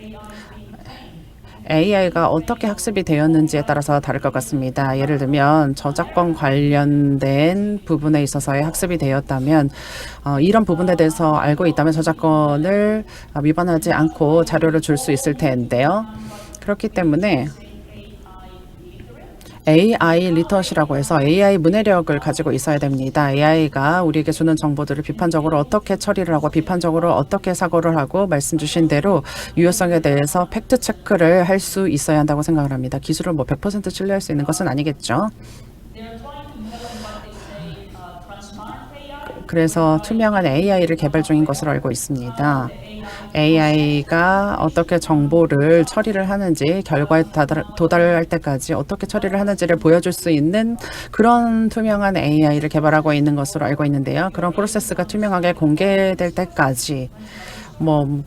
AI가 어떻게 학습이 되었는지에 따라서 다를 것 같습니다. 예를 들면 저작권 관련된 부분에 있어서의 학습이 되었다면 이런 부분에 대해서 알고 있다면 저작권을 위반하지 않고 자료를 줄 수 있을 텐데요. 그렇기 때문에 AI 리터시라고 해서 AI 문해력을 가지고 있어야 됩니다. AI가 우리에게 주는 정보들을 비판적으로 어떻게 처리를 하고 비판적으로 어떻게 사고를 하고, 말씀 주신 대로 유효성에 대해서 팩트 체크를 할 수 있어야 한다고 생각을 합니다. 기술을 100% 신뢰할 수 있는 것은 아니겠죠. 그래서 투명한 AI를 개발 중인 것으로 알고 있습니다. AI가 어떻게 정보를 처리를 하는지, 결과에 도달할 때까지 어떻게 처리를 하는지를 보여줄 수 있는 그런 투명한 AI를 개발하고 있는 것으로 알고 있는데요. 그런 프로세스가 투명하게 공개될 때까지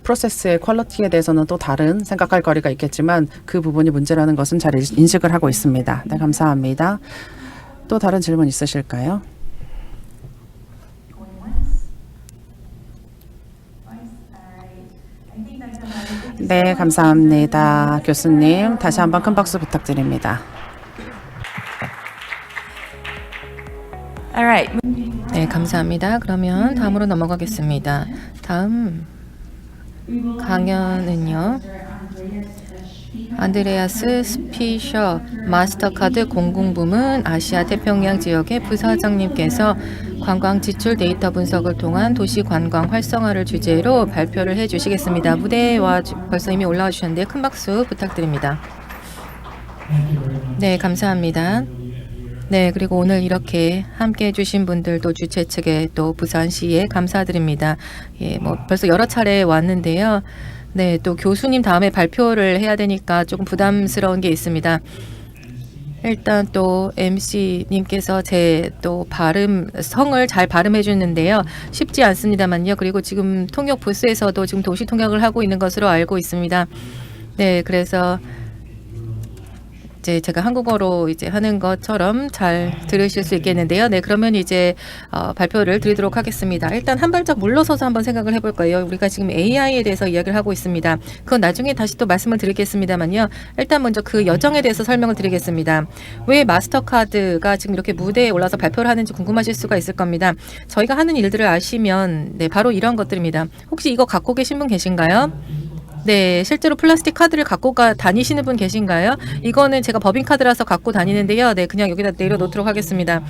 프로세스의 퀄리티에 대해서는 또 다른 생각할 거리가 있겠지만 그 부분이 문제라는 것은 잘 인식을 하고 있습니다. 네, 감사합니다. 또 다른 질문 있으실까요? 네, 감사합니다. 교수님, 다시 한번 큰 박수 부탁드립니다. Alright. 네, 감사합니다. 그러면 다음으로 넘어가겠습니다. 다음 강연은요, 안드레아스 스피셔 마스터카드 공공부문 아시아 태평양 지역의 부사장님께서 관광 지출 데이터 분석을 통한 도시 관광 활성화를 주제로 발표를 해주시겠습니다. 무대에 벌써 이미 올라와 주셨는데 큰 박수 부탁드립니다. 네, 감사합니다. 네, 그리고 오늘 이렇게 함께 해주신 분들도 주최 측에 또 부산시에 감사드립니다. 예, 뭐 벌써 여러 차례 왔는데요. 네, 또 교수님 다음에 발표를 해야 되니까 조금 부담스러운 게 있습니다. 일단 또 MC님께서 제 또 성을 잘 발음해 주는데요. 쉽지 않습니다만요. 그리고 지금 통역 부스에서도 지금 도시 통역을 하고 있는 것으로 알고 있습니다. 네, 그래서 이제 제가 한국어로 이제 하는 것처럼 잘 들으실 수 있겠는데요. 네, 그러면 이제 발표를 드리도록 하겠습니다. 일단 한 발짝 물러서서 한번 생각을 해볼 거예요. 우리가 지금 AI에 대해서 이야기를 하고 있습니다. 그건 나중에 다시 또 말씀을 드리겠습니다만요. 일단 먼저 그 여정에 대해서 설명을 드리겠습니다. 왜 마스터카드가 지금 이렇게 무대에 올라서 발표를 하는지 궁금하실 수가 있을 겁니다. 저희가 하는 일들을 아시면 네, 바로 이런 것들입니다. 혹시 이거 갖고 계신 분 계신가요? 네, 실제로 플라스틱 카드를 갖고 다니시는 분 계신가요? 이거는 제가 법인카드라서 갖고 다니는데요. 네, 그냥 여기다 내려놓도록 하겠습니다.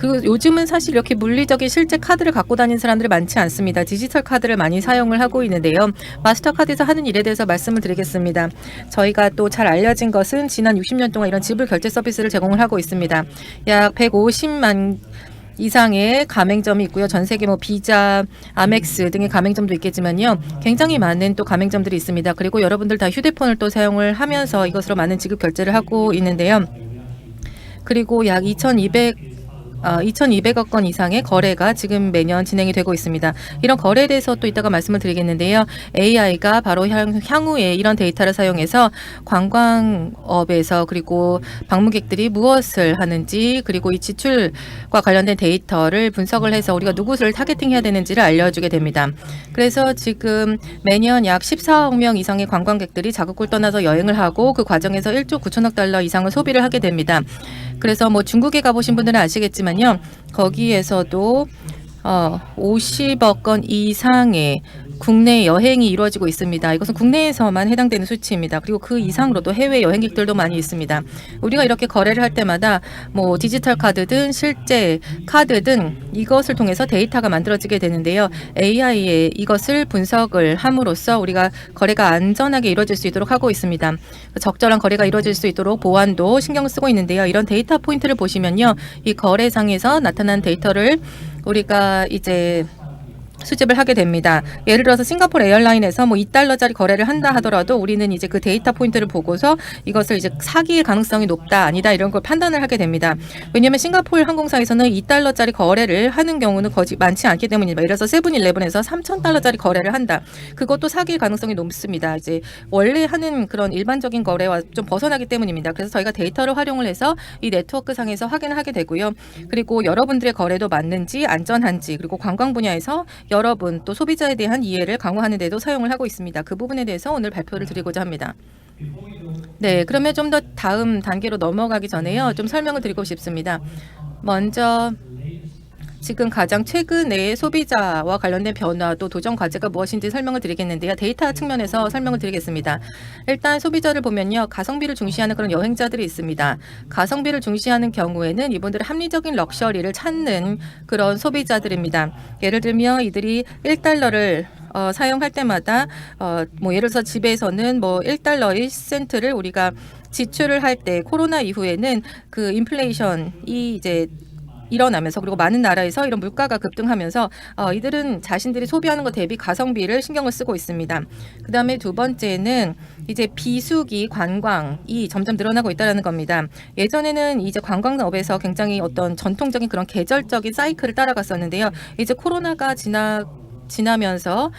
요즘은 사실 이렇게 물리적인 실제 카드를 갖고 다니는 사람들이 많지 않습니다. 디지털 카드를 많이 사용을 하고 있는데요. 마스터카드에서 하는 일에 대해서 말씀을 드리겠습니다. 저희가 또 잘 알려진 것은 지난 60년 동안 이런 지불 결제 서비스를 제공을 하고 있습니다. 약 150만 이상의 가맹점이 있고요. 전 세계 뭐 비자, 아멕스 등의 가맹점도 있겠지만요. 굉장히 많은 또 가맹점들이 있습니다. 그리고 여러분들 다 휴대폰을 또 사용을 하면서 이것으로 많은 지급 결제를 하고 있는데요. 그리고 약 2,200억 건 이상의 거래가 지금 매년 진행이 되고 있습니다. 이런 거래에 대해서 또 이따가 말씀을 드리겠는데요. AI가 바로 향후에 이런 데이터를 사용해서 관광업에서 그리고 방문객들이 무엇을 하는지 그리고 이 지출과 관련된 데이터를 분석을 해서 우리가 누구를 타겟팅해야 되는지를 알려주게 됩니다. 그래서 지금 매년 약 14억 명 이상의 관광객들이 자국을 떠나서 여행을 하고 그 과정에서 1조 9천억 달러 이상을 소비를 하게 됩니다. 그래서 뭐 중국에 가보신 분들은 아시겠지만요. 거기에서도 50억 건 이상의 국내 여행이 이루어지고 있습니다. 이것은 국내에서만 해당되는 수치입니다. 그리고 그 이상으로도 해외 여행객들도 많이 있습니다. 우리가 이렇게 거래를 할 때마다 뭐 디지털 카드든 실제 카드든 이것을 통해서 데이터가 만들어지게 되는데요. AI에 이것을 분석을 함으로써 우리가 거래가 안전하게 이루어질 수 있도록 하고 있습니다. 적절한 거래가 이루어질 수 있도록 보안도 신경 쓰고 있는데요. 이런 데이터 포인트를 보시면요. 이 거래상에서 나타난 데이터를 우리가 이제 수집을 하게 됩니다. 예를 들어서 싱가포르 에어라인에서 뭐 2달러짜리 거래를 한다 하더라도 우리는 이제 그 데이터 포인트를 보고서 이것을 이제 사기의 가능성이 높다 아니다 이런 걸 판단을 하게 됩니다. 왜냐하면 싱가포르 항공사에서는 2달러짜리 거래를 하는 경우는 거의 많지 않기 때문입니다. 예를 들어서 세븐일레븐에서 3,000달러짜리 거래를 한다. 그것도 사기의 가능성이 높습니다. 이제 원래 하는 그런 일반적인 거래와 좀 벗어나기 때문입니다. 그래서 저희가 데이터를 활용을 해서 이 네트워크 상에서 확인을 하게 되고요. 그리고 여러분들의 거래도 맞는지 안전한지 그리고 관광 분야에서 여러분 또 소비자에 대한 이해를 강화하는 데도 사용을 하고 있습니다. 그 부분에 대해서 오늘 발표를 드리고자 합니다. 네, 그러면 좀 더 다음 단계로 넘어가기 전에요. 좀 설명을 드리고 싶습니다. 먼저 지금 가장 최근의 소비자와 관련된 변화 또 도전 과제가 무엇인지 설명을 드리겠는데요. 데이터 측면에서 설명을 드리겠습니다. 일단 소비자를 보면요. 가성비를 중시하는 그런 여행자들이 있습니다. 가성비를 중시하는 경우에는 이분들은 합리적인 럭셔리를 찾는 그런 소비자들입니다. 예를 들면 이들이 1달러를 사용할 때마다 뭐 예를 들어서 집에서는 뭐 1달러 1센트를 우리가 지출을 할 때 코로나 이후에는 그 인플레이션이 이제 일어나면서 그리고 많은 나라에서 이런 물가가 급등하면서 이들은 자신들이 소비하는 것 대비 가성비를 신경을 쓰고 있습니다. 그다음에 두 번째는 이제 비수기 관광이 점점 늘어나고 있다는 겁니다. 예전에는 이제 관광업에서 굉장히 어떤 전통적인 그런 계절적인 사이클을 따라갔었는데요. 이제 코로나가 지나면서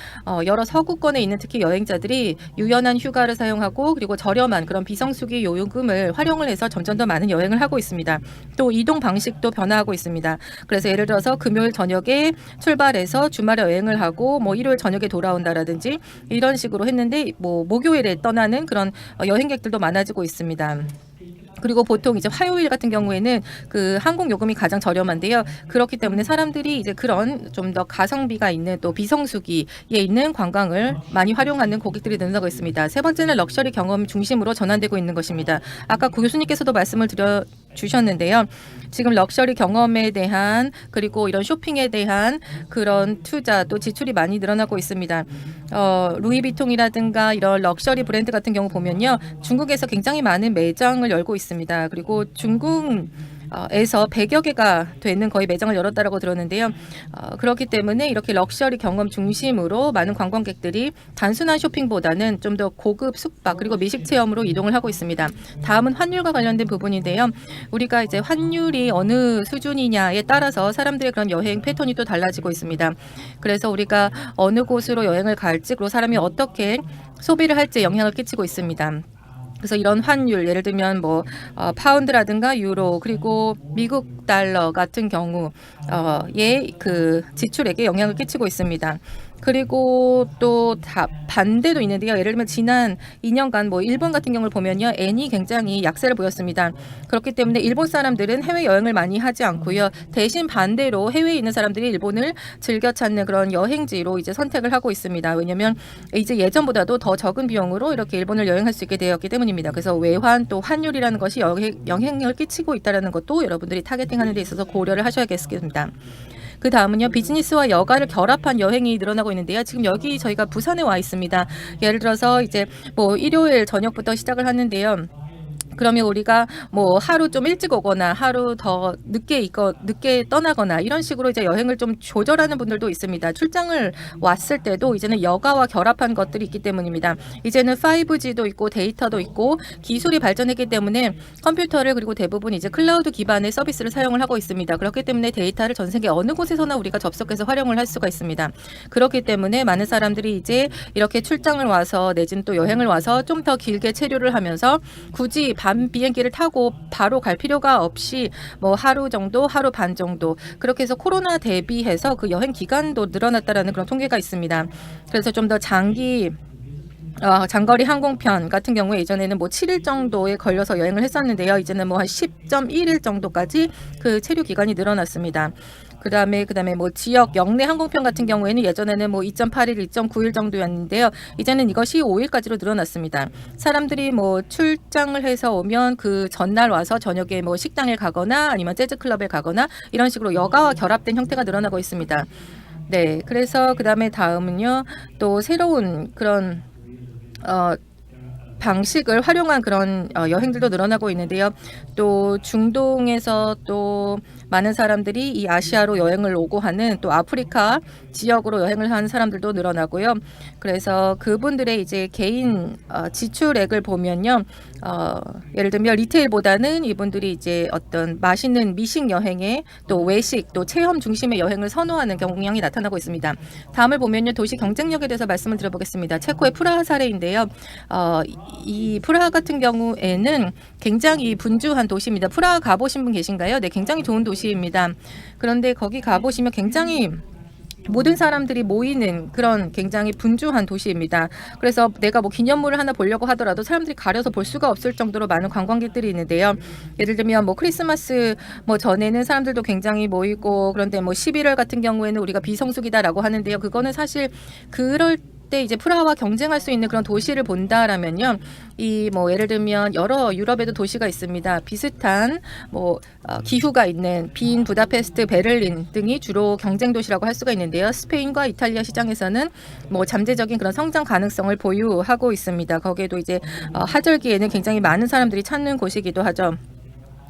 여러 서구권에 있는 특히 여행자들이 유연한 휴가를 사용하고 그리고 저렴한 그런 비성수기 요금을 활용을 해서 점점 더 많은 여행을 하고 있습니다. 또 이동 방식도 변화하고 있습니다. 그래서 예를 들어서 금요일 저녁에 출발해서 주말에 여행을 하고 뭐 일요일 저녁에 돌아온다라든지 이런 식으로 했는데 뭐 목요일에 떠나는 그런 여행객들도 많아지고 있습니다. 그리고 보통 이제 화요일 같은 경우에는 그 항공 요금이 가장 저렴한데요. 그렇기 때문에 사람들이 이제 그런 좀 더 가성비가 있는 또 비성수기에 있는 관광을 많이 활용하는 고객들이 늘어나고 있습니다. 세 번째는 럭셔리 경험 중심으로 전환되고 있는 것입니다. 아까 교수님께서도 말씀을 주셨는데요. 지금 럭셔리 경험에 대한 그리고 이런 쇼핑에 대한 그런 투자 또 지출이 많이 늘어나고 있습니다. 루이비통이라든가 이런 럭셔리 브랜드 같은 경우 보면요. 중국에서 굉장히 많은 매장을 열고 있습니다. 그리고 중국 에서 100여 개가 되는 거의 매장을 열었다라고 들었는데요. 그렇기 때문에 이렇게 럭셔리 경험 중심으로 많은 관광객들이 단순한 쇼핑보다는 좀 더 고급 숙박 그리고 미식 체험으로 이동을 하고 있습니다. 다음은 환율과 관련된 부분인데요. 우리가 이제 환율이 어느 수준이냐에 따라서 사람들의 그런 여행 패턴이 또 달라지고 있습니다. 그래서 우리가 어느 곳으로 여행을 갈지 그리고 사람이 어떻게 소비를 할지 영향을 끼치고 있습니다. 그래서 이런 환율 예를 들면 뭐 파운드라든가 유로 그리고 미국 달러 같은 경우의 그 지출액에 영향을 끼치고 있습니다. 그리고 또 반대도 있는데요. 예를 들면 지난 2년간 뭐 일본 같은 경우를 보면요. 엔이 굉장히 약세를 보였습니다. 그렇기 때문에 일본 사람들은 해외 여행을 많이 하지 않고요. 대신 반대로 해외에 있는 사람들이 일본을 즐겨 찾는 그런 여행지로 이제 선택을 하고 있습니다. 왜냐하면 이제 예전보다도 더 적은 비용으로 이렇게 일본을 여행할 수 있게 되었기 때문입니다. 그래서 외환 또 환율이라는 것이 영향력을 끼치고 있다는 것도 여러분들이 타겟팅하는 데 있어서 고려를 하셔야겠습니다. 그 다음은요, 비즈니스와 여가를 결합한 여행이 늘어나고 있는데요. 지금 여기 저희가 부산에 와 있습니다. 예를 들어서 이제 뭐 일요일 저녁부터 시작을 하는데요. 그러면 우리가 뭐 하루 좀 일찍 오거나 하루 더 늦게 떠나거나 이런 식으로 이제 여행을 좀 조절하는 분들도 있습니다. 출장을 왔을 때도 이제는 여가와 결합한 것들이 있기 때문입니다. 이제는 5G도 있고 데이터도 있고 기술이 발전했기 때문에 컴퓨터를 그리고 대부분 이제 클라우드 기반의 서비스를 사용을 하고 있습니다. 그렇기 때문에 데이터를 전 세계 어느 곳에서나 우리가 접속해서 활용을 할 수가 있습니다. 그렇기 때문에 많은 사람들이 이제 이렇게 출장을 와서 내지는 또 여행을 와서 좀 더 길게 체류를 하면서 굳이 밤 비행기를 타고 바로 갈 필요가 없이 뭐 하루 정도, 하루 반 정도 그렇게 해서 코로나 대비해서 그 여행 기간도 늘어났다라는 그런 통계가 있습니다. 그래서 좀 더 장거리 항공편 같은 경우에 예전에는 뭐 7일 정도에 걸려서 여행을 했었는데요. 이제는 뭐 한 10.1일 정도까지 그 체류 기간이 늘어났습니다. 그다음에 뭐 지역 영내 항공편 같은 경우에는 예전에는 뭐 2.8일, 2.9일 정도였는데요. 이제는 이것이 5일까지로 늘어났습니다. 사람들이 뭐 출장을 해서 오면 그 전날 와서 저녁에 뭐 식당에 가거나 아니면 재즈 클럽에 가거나 이런 식으로 여가와 결합된 형태가 늘어나고 있습니다. 네, 그래서 그다음에 다음은요. 또 새로운 그런 방식을 활용한 그런 여행들도 늘어나고 있는데요. 또 중동에서 또 많은 사람들이 이 아시아로 여행을 오고 하는 또 아프리카 지역으로 여행을 하는 사람들도 늘어나고요. 그래서 그분들의 이제 개인 지출액을 보면요. 예를 들면 리테일보다는 이분들이 이제 어떤 맛있는 미식 여행에 또 외식 또 체험 중심의 여행을 선호하는 경향이 나타나고 있습니다. 다음을 보면요. 도시 경쟁력에 대해서 말씀을 드려보겠습니다. 체코의 프라하 사례인데요. 이 프라하 같은 경우에는 굉장히 분주한 도시입니다. 프라하 가보신 분 계신가요? 네, 굉장히 좋은 도시입니다. 그런데 거기 가보시면 굉장히 모든 사람들이 모이는 그런 굉장히 분주한 도시입니다. 그래서 내가 뭐 기념물을 하나 보려고 하더라도 사람들이 가려서 볼 수가 없을 정도로 많은 관광객들이 있는데요. 예를 들면 뭐 크리스마스 뭐 전에는 사람들도 굉장히 모이고 그런데 뭐 11월 같은 경우에는 우리가 비성수기다라고 하는데요. 그거는 사실 그럴 때 이제 프라하와 경쟁할 수 있는 그런 도시를 본다라면요. 이 뭐 예를 들면 여러 유럽에도 도시가 있습니다. 비슷한 뭐 기후가 있는 빈, 부다페스트, 베를린 등이 주로 경쟁 도시라고 할 수가 있는데요. 스페인과 이탈리아 시장에서는 뭐 잠재적인 그런 성장 가능성을 보유하고 있습니다. 거기에도 이제 하절기에는 굉장히 많은 사람들이 찾는 곳이기도 하죠.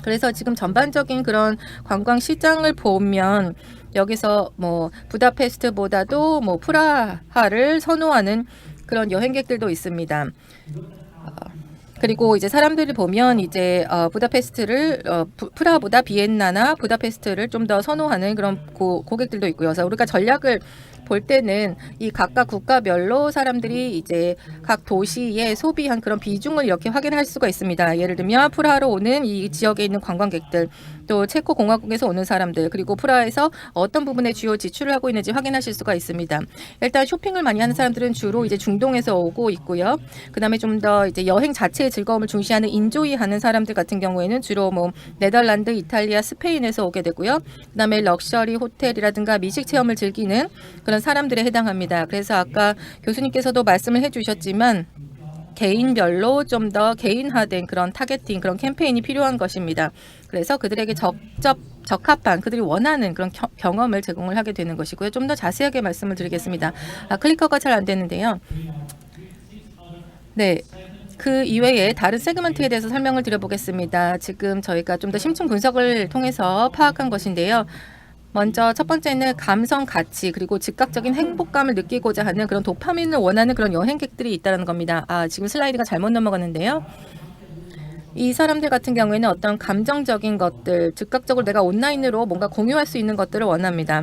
그래서 지금 전반적인 그런 관광 시장을 보면 여기서 뭐 부다페스트보다도 뭐 프라하를 선호하는 그런 여행객들도 있습니다. 그리고 이제 사람들을 보면 이제 부다페스트를 프라하보다 비엔나나 부다페스트를 좀 더 선호하는 그런 고객들도 있고요. 그래서 우리가 전략을 볼 때는 이 각각 국가별로 사람들이 이제 각 도시에 소비한 그런 비중을 이렇게 확인할 수가 있습니다. 예를 들면 프라하로 오는 이 지역에 있는 관광객들, 또 체코 공화국에서 오는 사람들, 그리고 프라하에서 어떤 부분에 주요 지출을 하고 있는지 확인하실 수가 있습니다. 일단 쇼핑을 많이 하는 사람들은 주로 이제 중동에서 오고 있고요. 그다음에 좀 더 이제 여행 자체의 즐거움을 중시하는 인조이하는 사람들 같은 경우에는 주로 뭐 네덜란드, 이탈리아, 스페인에서 오게 되고요. 그다음에 럭셔리 호텔이라든가 미식 체험을 즐기는 그런 사람들에 해당합니다. 그래서 아까 교수님께서도 말씀을 해주셨지만 개인별로 좀 더 개인화된 그런 타겟팅, 그런 캠페인이 필요한 것입니다. 그래서 그들에게 적합한 그들이 원하는 그런 경험을 제공을 하게 되는 것이고요. 좀 더 자세하게 말씀을 드리겠습니다. 클리커가 잘 안 되는데요. 네. 그 이외에 다른 세그먼트에 대해서 설명을 드려보겠습니다. 지금 저희가 좀 더 심층 분석을 통해서 파악한 것인데요. 먼저 첫 번째는 감성 가치 그리고 즉각적인 행복감을 느끼고자 하는 그런 도파민을 원하는 그런 여행객들이 있다는 겁니다. 지금 슬라이드가 잘못 넘어갔는데요. 이 사람들 같은 경우에는 어떤 감정적인 것들, 즉각적으로 내가 온라인으로 뭔가 공유할 수 있는 것들을 원합니다.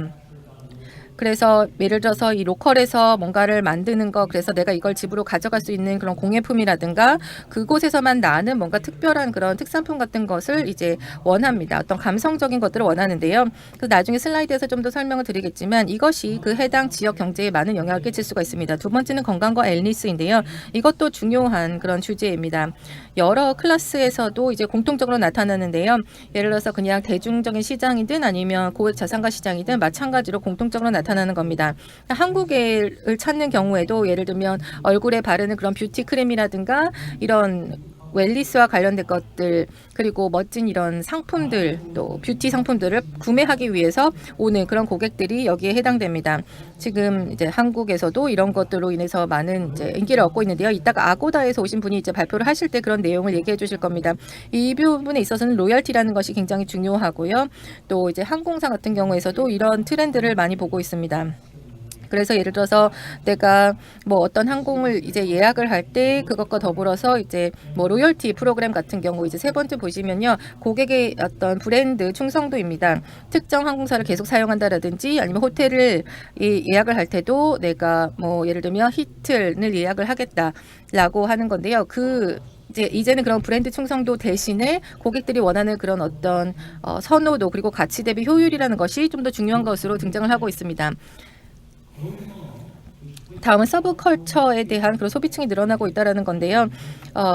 그래서 예를 들어서 이 로컬에서 뭔가를 만드는 거, 그래서 내가 이걸 집으로 가져갈 수 있는 그런 공예품이라든가 그곳에서만 나는 뭔가 특별한 그런 특산품 같은 것을 이제 원합니다. 어떤 감성적인 것들을 원하는데요. 그 나중에 슬라이드에서 좀 더 설명을 드리겠지만 이것이 그 해당 지역 경제에 많은 영향을 끼칠 수가 있습니다. 두 번째는 건강과 앨리스인데요. 이것도 중요한 그런 주제입니다. 여러 클래스에서도 이제 공통적으로 나타나는데요. 예를 들어서 그냥 대중적인 시장이든 아니면 고액 자산가 시장이든 마찬가지로 공통적으로 나타나는 겁니다. 한국을 찾는 경우에도 예를 들면 얼굴에 바르는 그런 뷰티 크림이라든가 이런 웰니스와 관련된 것들 그리고 멋진 이런 상품들 또 뷰티 상품들을 구매하기 위해서 오는 그런 고객들이 여기에 해당됩니다. 지금 이제 한국에서도 이런 것들로 인해서 많은 이제 인기를 얻고 있는데요. 이따가 아고다에서 오신 분이 이제 발표를 하실 때 그런 내용을 얘기해 주실 겁니다. 이 부분에 있어서는 로열티라는 것이 굉장히 중요하고요. 또 이제 항공사 같은 경우에서도 이런 트렌드를 많이 보고 있습니다. 그래서 예를 들어서 내가 뭐 어떤 항공을 이제 예약을 할 때 그것과 더불어서 이제 뭐 로열티 프로그램 같은 경우 이제 세 번째 보시면요. 고객의 어떤 브랜드 충성도입니다. 특정 항공사를 계속 사용한다라든지 아니면 호텔을 예약을 할 때도 내가 뭐 예를 들면 히틀을 예약을 하겠다라고 하는 건데요. 이제는 그런 브랜드 충성도 대신에 고객들이 원하는 그런 어떤 선호도 그리고 가치 대비 효율이라는 것이 좀 더 중요한 것으로 등장을 하고 있습니다. 다음은 서브컬처에 대한 그런 소비층이 늘어나고 있다라는 건데요.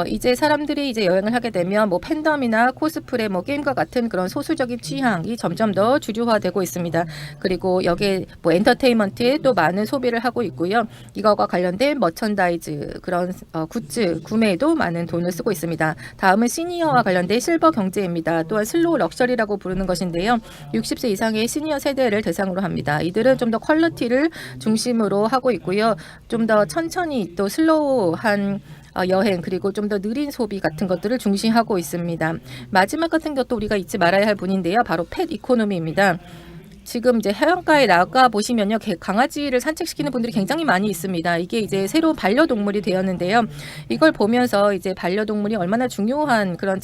이제 사람들이 이제 여행을 하게 되면 뭐 팬덤이나 코스프레, 뭐 게임과 같은 그런 소수적인 취향이 점점 더 주류화되고 있습니다. 그리고 여기에 뭐 엔터테인먼트에 또 많은 소비를 하고 있고요. 이거와 관련된 머천다이즈 그런 굿즈 구매에도 많은 돈을 쓰고 있습니다. 다음은 시니어와 관련된 실버 경제입니다. 또한 슬로우 럭셔리라고 부르는 것인데요. 60세 이상의 시니어 세대를 대상으로 합니다. 이들은 좀 더 퀄리티를 중심으로 하고 있고요. 좀 더 천천히 또 슬로우한 여행 그리고 좀 더 느린 소비 같은 것들을 중시하고 있습니다. 마지막 같은 것도 우리가 잊지 말아야 할 분인데요. 바로 펫 이코노미입니다. 지금 이제 해안가에 나가 보시면요, 강아지를 산책시키는 분들이 굉장히 많이 있습니다. 이게 이제 새로운 반려동물이 되었는데요. 이걸 보면서 이제 반려동물이 얼마나 중요한 그런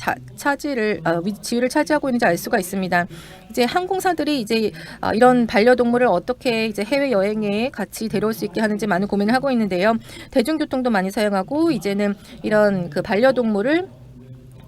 지위를 차지하고 있는지 알 수가 있습니다. 이제 항공사들이 이제 이런 반려동물을 어떻게 이제 해외 여행에 같이 데려올 수 있게 하는지 많은 고민을 하고 있는데요. 대중교통도 많이 사용하고 이제는 이런 그 반려동물을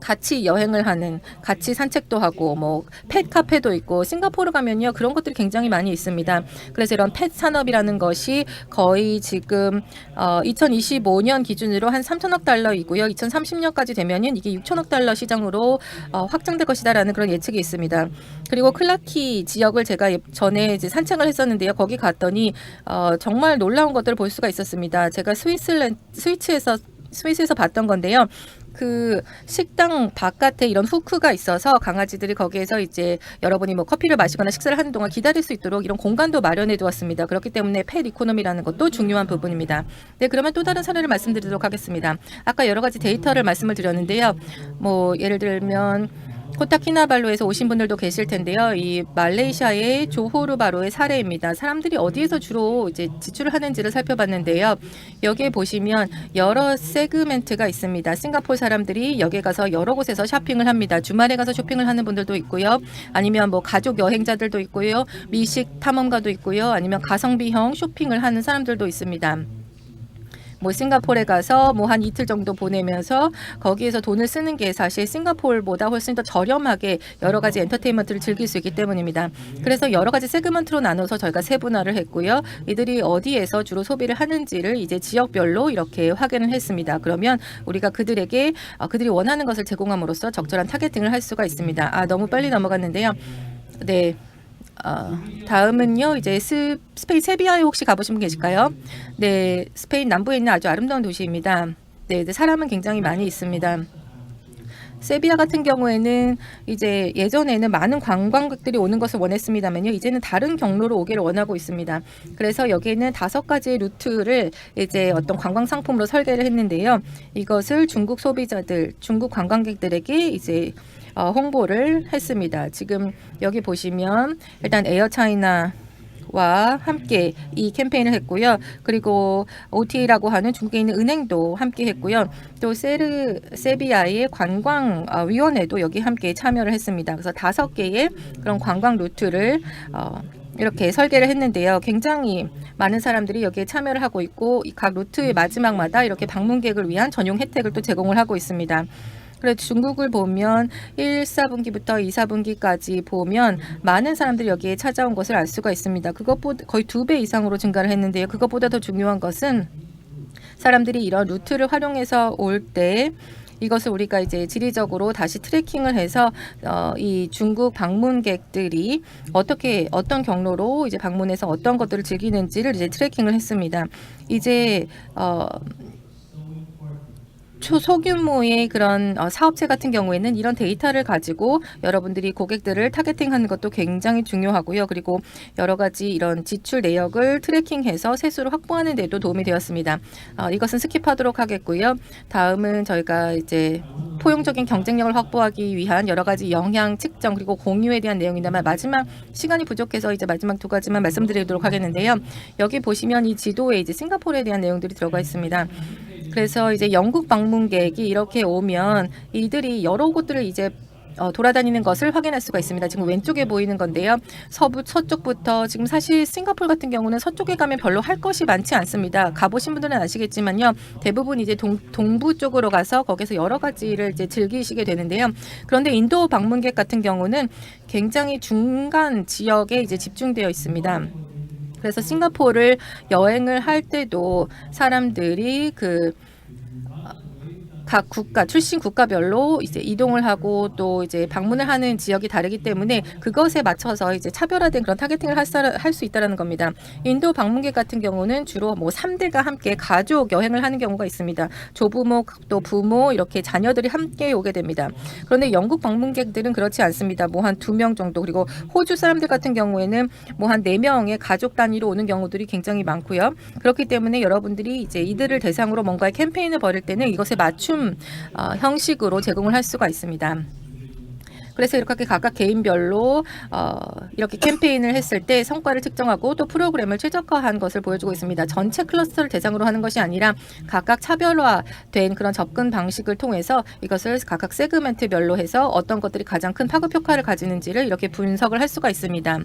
같이 여행을 하는, 같이 산책도 하고 뭐 펫 카페도 있고 싱가포르 가면요 그런 것들이 굉장히 많이 있습니다. 그래서 이런 펫 산업이라는 것이 거의 지금 2025년 기준으로 한 3천억 달러이고요. 2030년까지 되면은 이게 6천억 달러 시장으로 확장될 것이다라는 그런 예측이 있습니다. 그리고 클라키 지역을 제가 전에 이제 산책을 했었는데요. 거기 갔더니 정말 놀라운 것들을 볼 수가 있었습니다. 제가 스위스에서 봤던 건데요. 그 식당 바깥에 이런 후크가 있어서 강아지들이 거기에서 이제 여러분이 뭐 커피를 마시거나 식사를 하는 동안 기다릴 수 있도록 이런 공간도 마련해 두었습니다. 그렇기 때문에 펫 이코노미라는 것도 중요한 부분입니다. 네, 그러면 또 다른 사례를 말씀드리도록 하겠습니다. 아까 여러 가지 데이터를 말씀을 드렸는데요. 뭐 예를 들면 코타키나발루에서 오신 분들도 계실 텐데요. 이 말레이시아의 조호르바루의 사례입니다. 사람들이 어디에서 주로 이제 지출을 하는지를 살펴봤는데요. 여기에 보시면 여러 세그멘트가 있습니다. 싱가포르 사람들이 여기에 가서 여러 곳에서 쇼핑을 합니다. 주말에 가서 쇼핑을 하는 분들도 있고요. 아니면 뭐 가족 여행자들도 있고요. 미식 탐험가도 있고요. 아니면 가성비형 쇼핑을 하는 사람들도 있습니다. 뭐 싱가포르에 가서 뭐 한 이틀 정도 보내면서 거기에서 돈을 쓰는 게 사실 싱가포르보다 훨씬 더 저렴하게 여러 가지 엔터테인먼트를 즐길 수 있기 때문입니다. 그래서 여러 가지 세그먼트로 나눠서 저희가 세분화를 했고요. 이들이 어디에서 주로 소비를 하는지를 이제 지역별로 이렇게 확인을 했습니다. 그러면 우리가 그들에게 그들이 원하는 것을 제공함으로써 적절한 타겟팅을 할 수가 있습니다. 너무 빨리 넘어갔는데요. 네. 다음은요, 이제 스페인 세비야에 혹시 가보신 분 계실까요? 네, 스페인 남부에 있는 아주 아름다운 도시입니다. 네, 사람은 굉장히 많이 있습니다. 세비야 같은 경우에는 이제 예전에는 많은 관광객들이 오는 것을 원했습니다만요. 이제는 다른 경로로 오기를 원하고 있습니다. 그래서 여기에는 5가지의 루트를 이제 어떤 관광 상품으로 설계를 했는데요. 이것을 중국 소비자들, 중국 관광객들에게 이제 홍보를 했습니다. 지금 여기 보시면 일단 에어 차이나 와 함께 이 캠페인을 했고요. 그리고 OTA라고 하는 중국에 있는 은행도 함께 했고요. 또 세비야의 관광위원회도 여기 함께 참여를 했습니다. 그래서 5개의 그런 관광 루트를 이렇게 설계를 했는데요. 굉장히 많은 사람들이 여기에 참여를 하고 있고 각 루트의 마지막마다 이렇게 방문객을 위한 전용 혜택을 또 제공을 하고 있습니다. 그래서 중국을 보면 1, 4분기부터 2, 4분기까지 보면 많은 사람들이 여기에 찾아온 것을 알 수가 있습니다. 그것보다 거의 2배 이상으로 증가를 했는데요. 그것보다 더 중요한 것은 사람들이 이런 루트를 활용해서 올 때 이것을 우리가 이제 지리적으로 다시 트래킹을 해서 이 중국 방문객들이 어떤 경로로 이제 방문해서 어떤 것들을 즐기는지를 이제 트래킹을 했습니다. 이제 소규모의 그런 사업체 같은 경우에는 이런 데이터를 가지고 여러분들이 고객들을 타겟팅하는 것도 굉장히 중요하고요. 그리고 여러 가지 이런 지출 내역을 트래킹해서 세수를 확보하는 데도 도움이 되었습니다. 이것은 스킵하도록 하겠고요. 다음은 저희가 이제 포용적인 경쟁력을 확보하기 위한 여러 가지 영향 측정 그리고 공유에 대한 내용인데만 마지막 시간이 부족해서 이제 마지막 2가지만 말씀드리도록 하겠는데요. 여기 보시면 이 지도에 이제 싱가포르에 대한 내용들이 들어가 있습니다. 그래서 이제 영국 방문객이 이렇게 오면 이들이 여러 곳들을 이제 돌아다니는 것을 확인할 수가 있습니다. 지금 왼쪽에 보이는 건데요. 서쪽부터 지금 사실 싱가포르 같은 경우는 서쪽에 가면 별로 할 것이 많지 않습니다. 가보신 분들은 아시겠지만요. 대부분 이제 동부 쪽으로 가서 거기서 여러 가지를 이제 즐기시게 되는데요. 그런데 인도 방문객 같은 경우는 굉장히 중간 지역에 이제 집중되어 있습니다. 그래서 싱가포르를 여행을 할 때도 사람들이 각 국가 출신 국가별로 이제 이동을 하고 또 이제 방문을 하는 지역이 다르기 때문에 그것에 맞춰서 이제 차별화된 그런 타겟팅을 할 수 있다라는 겁니다. 인도 방문객 같은 경우는 주로 뭐 3대가 함께 가족 여행을 하는 경우가 있습니다. 조부모 또 부모 이렇게 자녀들이 함께 오게 됩니다. 그런데 영국 방문객들은 그렇지 않습니다. 뭐 한 2명 정도 그리고 호주 사람들 같은 경우에는 뭐 한 4명의 가족 단위로 오는 경우들이 굉장히 많고요. 그렇기 때문에 여러분들이 이제 이들을 대상으로 뭔가의 캠페인을 벌일 때는 이것에 맞춤 형식으로 제공을 할 수가 있습니다. 그래서 이렇게 각각 개인별로 이렇게 캠페인을 했을 때 성과를 측정하고 또 프로그램을 최적화한 것을 보여주고 있습니다. 전체 클러스터를 대상으로 하는 것이 아니라 각각 차별화된 그런 접근 방식을 통해서 이것을 각각 세그멘트별로 해서 어떤 것들이 가장 큰 파급 효과를 가지는지를 이렇게 분석을 할 수가 있습니다.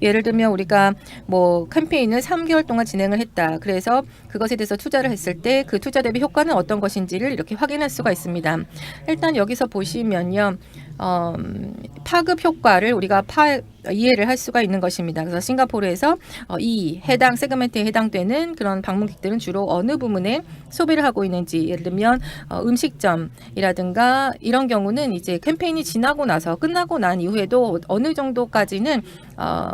예를 들면 우리가 뭐 캠페인을 3개월 동안 진행을 했다. 그래서 그것에 대해서 투자를 했을 때 그 투자 대비 효과는 어떤 것인지를 이렇게 확인할 수가 있습니다. 일단 여기서 보시면요. 파급 효과를 우리가 이해를 할 수가 있는 것입니다. 그래서 싱가포르에서 이 해당 세그멘트에 해당되는 그런 방문객들은 주로 어느 부문에 소비를 하고 있는지 예를 들면 음식점이라든가 이런 경우는 이제 캠페인이 지나고 나서 끝나고 난 이후에도 어느 정도까지는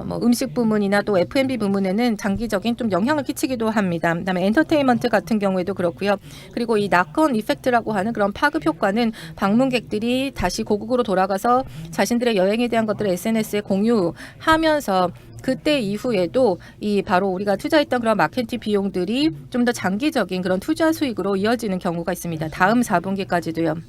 뭐 음식 부문이나 또 F&B 부문에는 장기적인 좀 영향을 끼치기도 합니다. 그다음에 엔터테인먼트 같은 경우에도 그렇고요. 그리고 이 낙건 이펙트라고 하는 그런 파급 효과는 방문객들이 다시 고국으로 돌아가서 자신들의 여행에 대한 것들을 SNS에 공유하면서 그때 이후에도 이 바로 우리가 투자했던 그런 마케팅 비용들이 좀 더 장기적인 그런 투자 수익으로 이어지는 경우가 있습니다. 다음 4분기까지도요.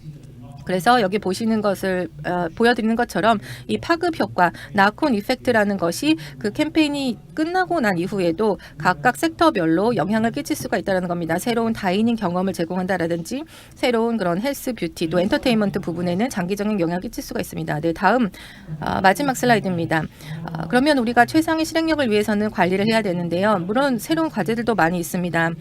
그래서 여기 보시는 것을 보여드리는 것처럼 이 파급 효과, 나콘 이펙트라는 것이 그 캠페인이 끝나고 난 이후에도 각각 섹터별로 영향을 끼칠 수가 있다는 겁니다. 새로운 다이닝 경험을 제공한다라든지 새로운 그런 헬스, 뷰티, 또 엔터테인먼트 부분에는 장기적인 영향을 끼칠 수가 있습니다. 네, 다음 마지막 슬라이드입니다. 그러면 우리가 최상의 실행력을 위해서는 관리를 해야 되는데요. 물론 새로운 과제들도 많이 있습니다.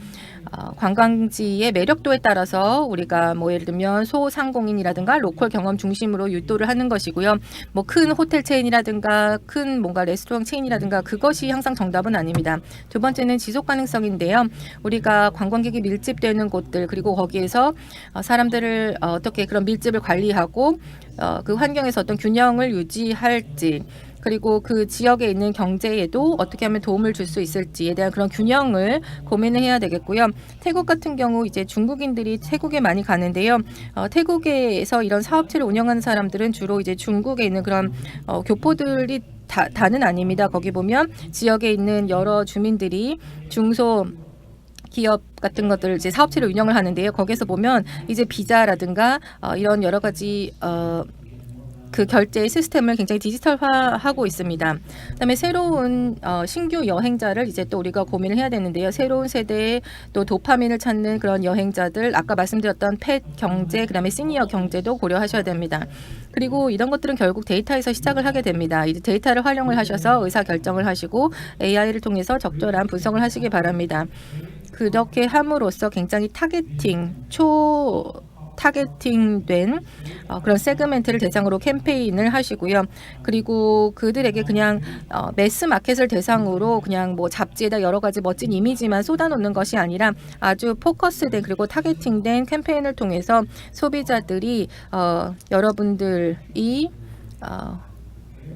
관광지의 매력도에 따라서 우리가 뭐 예를 들면 소상공인이라든가 로컬 경험 중심으로 유도를 하는 것이고요. 뭐 큰 호텔 체인이라든가 큰 뭔가 레스토랑 체인이라든가 그것이 항상 정답은 아닙니다. 두 번째는 지속 가능성인데요. 우리가 관광객이 밀집되는 곳들 그리고 거기에서 사람들을 어떻게 그런 밀집을 관리하고 그 환경에서 어떤 균형을 유지할지 그리고 그 지역에 있는 경제에도 어떻게 하면 도움을 줄 수 있을지에 대한 그런 균형을 고민을 해야 되겠고요. 태국 같은 경우 이제 중국인들이 태국에 많이 가는데요. 태국에서 이런 사업체를 운영하는 사람들은 주로 이제 중국에 있는 그런 교포들이 다는 아닙니다. 거기 보면 지역에 있는 여러 주민들이 중소 기업 같은 것들 이제 사업체를 운영을 하는데요. 거기서 보면 이제 비자라든가 이런 여러 가지 그 결제 시스템을 굉장히 디지털화하고 있습니다. 그다음에 새로운 신규 여행자를 이제 또 우리가 고민을 해야 되는데요. 새로운 세대의 또 도파민을 찾는 그런 여행자들, 아까 말씀드렸던 펫 경제, 그다음에 시니어 경제도 고려하셔야 됩니다. 그리고 이런 것들은 결국 데이터에서 시작을 하게 됩니다. 이제 데이터를 활용을 하셔서 의사 결정을 하시고 AI를 통해서 적절한 분석을 하시기 바랍니다. 그렇게 함으로써 굉장히 타겟팅된 그런 세그멘트를 대상으로 캠페인을 하시고요. 그리고 그들에게 그냥 매스 마켓을 대상으로 그냥 뭐 잡지에다 여러 가지 멋진 이미지만 쏟아놓는 것이 아니라 아주 포커스된 그리고 타겟팅된 캠페인을 통해서 소비자들이 여러분들이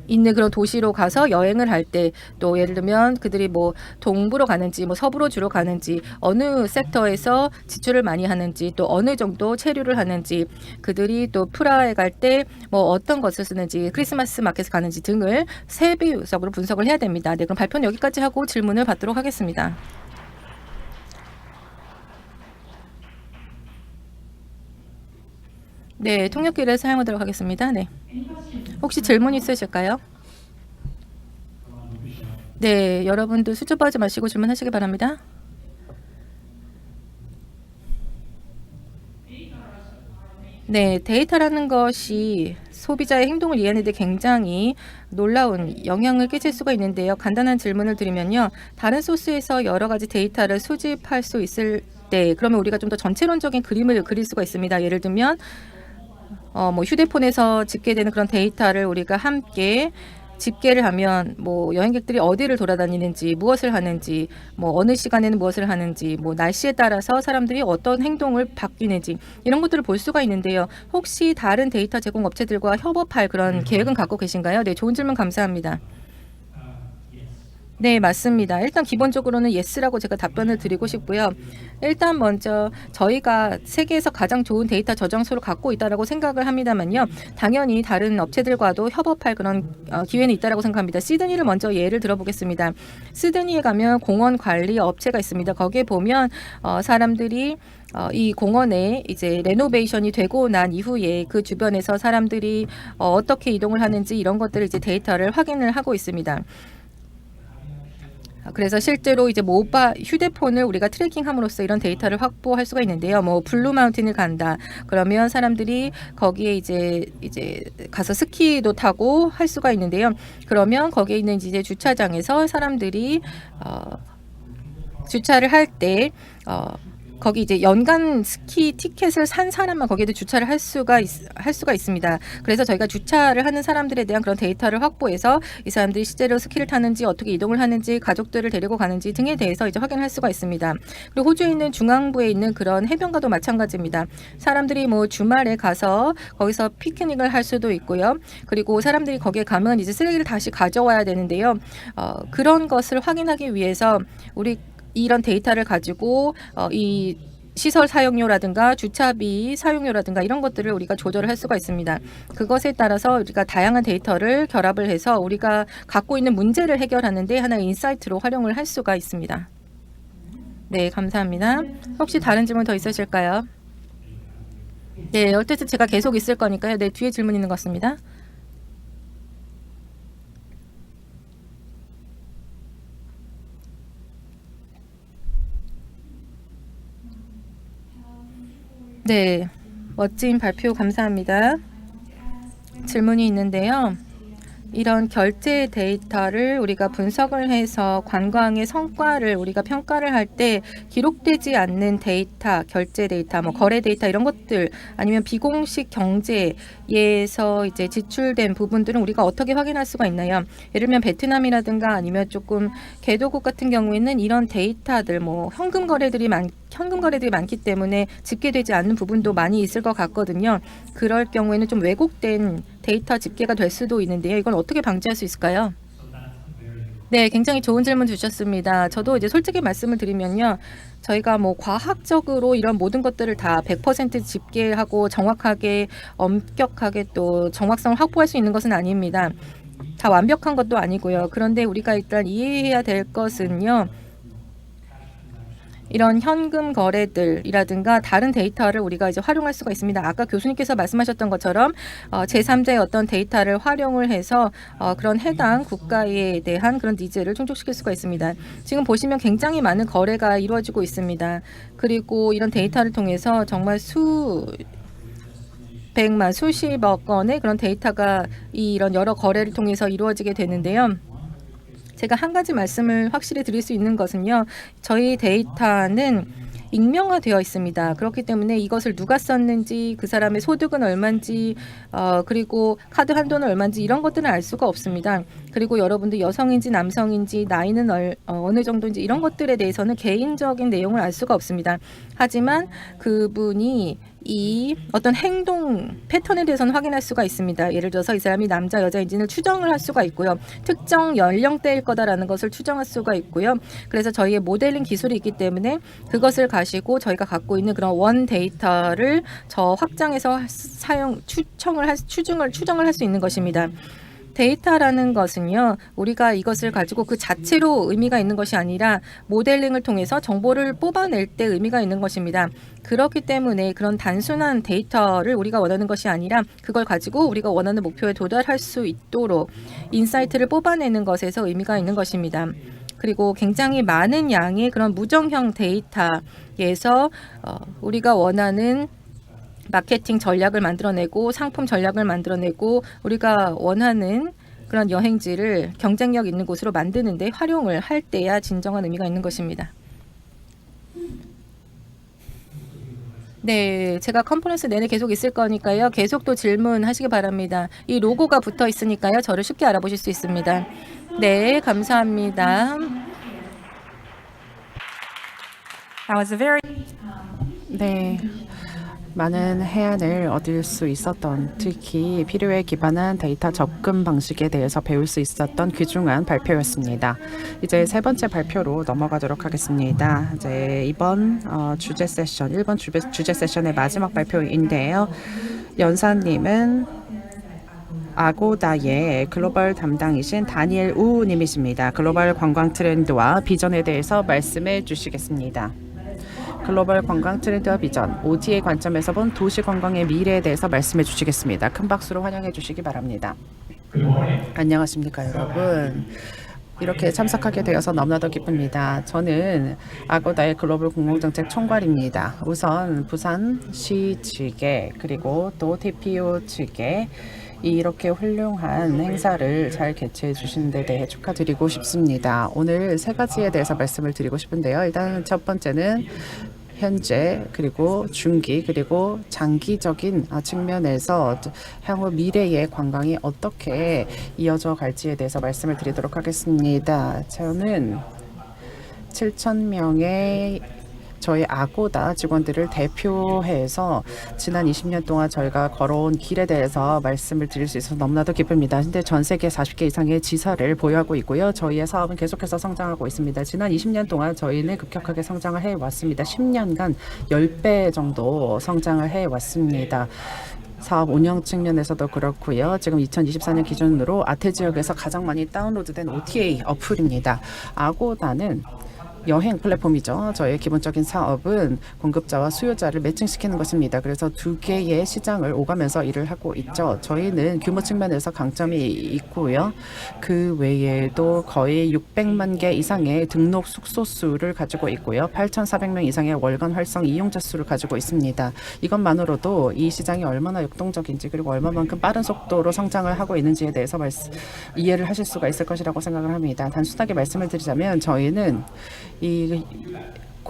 있는 그런 도시로 가서 여행을 할 때 또 예를 들면 그들이 뭐 동부로 가는지 뭐 서부로 주로 가는지 어느 섹터에서 지출을 많이 하는지 또 어느 정도 체류를 하는지 그들이 또 프라하에 갈 때 뭐 어떤 것을 쓰는지 크리스마스 마켓에 가는지 등을 세부적으로 분석을 해야 됩니다. 네, 그럼 발표는 여기까지 하고 질문을 받도록 하겠습니다. 네, 통역기를 사용하도록 하겠습니다. 네. 혹시 질문 있으실까요? 네, 여러분도 수줍어하지 마시고 질문하시기 바랍니다. 네, 데이터라는 것이 소비자의 행동을 이해하는 데 굉장히 놀라운 영향을 끼칠 수가 있는데요. 간단한 질문을 드리면요. 다른 소스에서 여러 가지 데이터를 수집할 수 있을 때 그러면 우리가 좀 더 전체론적인 그림을 그릴 수가 있습니다. 예를 들면 뭐 휴대폰에서 집계되는 그런 데이터를 우리가 함께 집계를 하면 뭐 여행객들이 어디를 돌아다니는지 무엇을 하는지 뭐 어느 시간에는 무엇을 하는지 뭐 날씨에 따라서 사람들이 어떤 행동을 바뀌는지 이런 것들을 볼 수가 있는데요. 혹시 다른 데이터 제공 업체들과 협업할 그런 계획은 갖고 계신가요? 네, 좋은 질문 감사합니다. 네, 맞습니다. 일단 기본적으로는 예스라고 제가 답변을 드리고 싶고요. 일단 먼저 저희가 세계에서 가장 좋은 데이터 저장소를 갖고 있다라고 생각을 합니다만요. 당연히 다른 업체들과도 협업할 그런 기회는 있다라고 생각합니다. 시드니를 먼저 예를 들어보겠습니다. 시드니에 가면 공원 관리 업체가 있습니다. 거기에 보면 사람들이 이 공원에 이제 레노베이션이 되고 난 이후에 그 주변에서 사람들이 어떻게 이동을 하는지 이런 것들을 이제 데이터를 확인을 하고 있습니다. 그래서 실제로 이제 휴대폰을 우리가 트래킹함으로써 이런 데이터를 확보할 수가 있는데요. 뭐 블루 마운틴을 간다. 그러면 사람들이 거기에 이제 가서 스키도 타고 할 수가 있는데요. 그러면 거기에 있는 이제 주차장에서 사람들이 주차를 할 때 거기 이제 연간 스키 티켓을 산 사람만 거기에도 주차를 할 수가 있습니다. 그래서 저희가 주차를 하는 사람들에 대한 그런 데이터를 확보해서 이 사람들이 실제로 스키를 타는지 어떻게 이동을 하는지 가족들을 데리고 가는지 등에 대해서 이제 확인할 수가 있습니다. 그리고 호주에 있는 중앙부에 있는 그런 해변가도 마찬가지입니다. 사람들이 뭐 주말에 가서 거기서 피크닉을 할 수도 있고요. 그리고 사람들이 거기에 가면 이제 쓰레기를 다시 가져와야 되는데요. 그런 것을 확인하기 위해서 우리 이런 데이터를 가지고 이 시설 사용료라든가 주차비 사용료라든가 이런 것들을 우리가 조절을 할 수가 있습니다. 그것에 따라서 우리가 다양한 데이터를 결합을 해서 우리가 갖고 있는 문제를 해결하는 데 하나의 인사이트로 활용을 할 수가 있습니다. 네, 감사합니다. 혹시 다른 질문 더 있으실까요? 네, 어쨌든 제가 계속 있을 거니까요. 네, 뒤에 질문 있는 것 같습니다. 네, 멋진 발표 감사합니다. 질문이 있는데요. 이런 결제 데이터를 우리가 분석을 해서 관광의 성과를 우리가 평가를 할 때 기록되지 않는 데이터, 결제 데이터, 뭐 거래 데이터 이런 것들 아니면 비공식 경제에서 이제 지출된 부분들은 우리가 어떻게 확인할 수가 있나요? 예를 들면 베트남이라든가 아니면 조금 개도국 같은 경우에는 이런 데이터들 뭐 현금 거래들이 현금 거래들이 많기 때문에 집계되지 않는 부분도 많이 있을 것 같거든요. 그럴 경우에는 좀 왜곡된 데이터 집계가 될 수도 있는데요. 이건 어떻게 방지할 수 있을까요? 네, 굉장히 좋은 질문 주셨습니다. 저도 이제 솔직히 말씀을 드리면요. 저희가 뭐 과학적으로 이런 모든 것들을 다 100% 집계하고 정확하게 엄격하게 또 정확성을 확보할 수 있는 것은 아닙니다. 다 완벽한 것도 아니고요. 그런데 우리가 일단 이해해야 될 것은요. 이런 현금 거래들이라든가 다른 데이터를 우리가 이제 활용할 수가 있습니다. 아까 교수님께서 말씀하셨던 것처럼 제3자의 어떤 데이터를 활용을 해서 그런 해당 국가에 대한 그런 니즈를 충족시킬 수가 있습니다. 지금 보시면 굉장히 많은 거래가 이루어지고 있습니다. 그리고 이런 데이터를 통해서 정말 수백만, 수십억 건의 그런 데이터가 이런 여러 거래를 통해서 이루어지게 되는데요. 제가 한 가지 말씀을 확실히 드릴 수 있는 것은요. 저희 데이터는 익명화되어 있습니다. 그렇기 때문에 이것을 누가 썼는지, 그 사람의 소득은 얼마인지, 그리고 카드 한도는 얼마인지 이런 것들은 알 수가 없습니다. 그리고 여러분들 여성인지 남성인지 나이는 어느 정도인지 이런 것들에 대해서는 개인적인 내용을 알 수가 없습니다. 하지만 그분이 이 어떤 행동 패턴에 대해서는 확인할 수가 있습니다. 예를 들어서 이 사람이 남자 여자인지는 추정을 할 수가 있고요. 특정 연령대일 거다라는 것을 추정할 수가 있고요. 그래서 저희의 모델링 기술이 있기 때문에 그것을 가지고 저희가 갖고 있는 그런 원 데이터를 확장해서 추정을 할 수 있는 것입니다. 데이터라는 것은요, 우리가 이것을 가지고 그 자체로 의미가 있는 것이 아니라 모델링을 통해서 정보를 뽑아낼 때 의미가 있는 것입니다. 그렇기 때문에 그런 단순한 데이터를 우리가 원하는 것이 아니라 그걸 가지고 우리가 원하는 목표에 도달할 수 있도록 인사이트를 뽑아내는 것에서 의미가 있는 것입니다. 그리고 굉장히 많은 양의 그런 무정형 데이터에서 우리가 원하는 마케팅 전략을 만들어내고 상품 전략을 만들어내고 우리가 원하는 그런 여행지를 경쟁력 있는 곳으로 만드는데 활용을 할 때야 진정한 의미가 있는 것입니다. 네, 제가 컨퍼런스 내내 계속 있을 거니까요. 계속 또 질문하시기 바랍니다. 이 로고가 붙어 있으니까요. 저를 쉽게 알아보실 수 있습니다. 네, 감사합니다. That was a very 네. 많은 해안을 얻을 수 있었던, 특히 필요에 기반한 데이터 접근 방식에 대해서 배울 수 있었던 귀중한 발표였습니다. 이제 세 번째 발표로 넘어가도록 하겠습니다. 이제 이번 주제 세션, 1번 주제 세션의 마지막 발표인데요. 연사님은 아고다의 글로벌 담당이신 다니엘 우 님이십니다. 글로벌 관광 트렌드와 비전에 대해서 말씀해 주시겠습니다. 글로벌 관광 트렌드와 비전, OTA의 관점에서 본 도시 관광의 미래에 대해서 말씀해 주시겠습니다. 큰 박수로 환영해 주시기 바랍니다. 안녕하십니까 여러분. 이렇게 참석하게 되어서 너무나도 기쁩니다. 저는 아고다의 글로벌 공공정책 총괄입니다. 우선 부산시 측에 그리고 또 TPO 측에 이렇게 훌륭한 행사를 잘 개최해 주신 데 대해 축하드리고 싶습니다. 오늘 세 가지에 대해서 말씀을 드리고 싶은데요. 일단 첫 번째는 현재 그리고 중기 그리고 장기적인 측면에서 향후 미래의 관광이 어떻게 이어져 갈지에 대해서 말씀을 드리도록 하겠습니다. 저는 7,000명의 저희 아고다 직원들을 대표해서 지난 20년 동안 저희가 걸어온 길에 대해서 말씀을 드릴 수 있어서 너무나도 기쁩니다. 근데 전 세계 40개 이상의 지사를 보유하고 있고요. 저희의 사업은 계속해서 성장하고 있습니다. 지난 20년 동안 저희는 급격하게 성장을 해왔습니다. 10년간 10배 정도 성장을 해왔습니다. 사업 운영 측면에서도 그렇고요. 지금 2024년 기준으로 아태 지역에서 가장 많이 다운로드된 OTA 어플입니다. 아고다는 여행 플랫폼이죠. 저의 기본적인 사업은 공급자와 수요자를 매칭시키는 것입니다. 그래서 두 개의 시장을 오가면서 일을 하고 있죠. 저희는 규모 측면에서 강점이 있고요. 그 외에도 거의 600만 개 이상의 등록 숙소 수를 가지고 있고요. 8,400명 이상의 월간 활성 이용자 수를 가지고 있습니다. 이것만으로도 이 시장이 얼마나 역동적인지 그리고 얼마만큼 빠른 속도로 성장을 하고 있는지에 대해서 이해를 하실 수가 있을 것이라고 생각을 합니다. 단순하게 말씀을 드리자면 저희는 이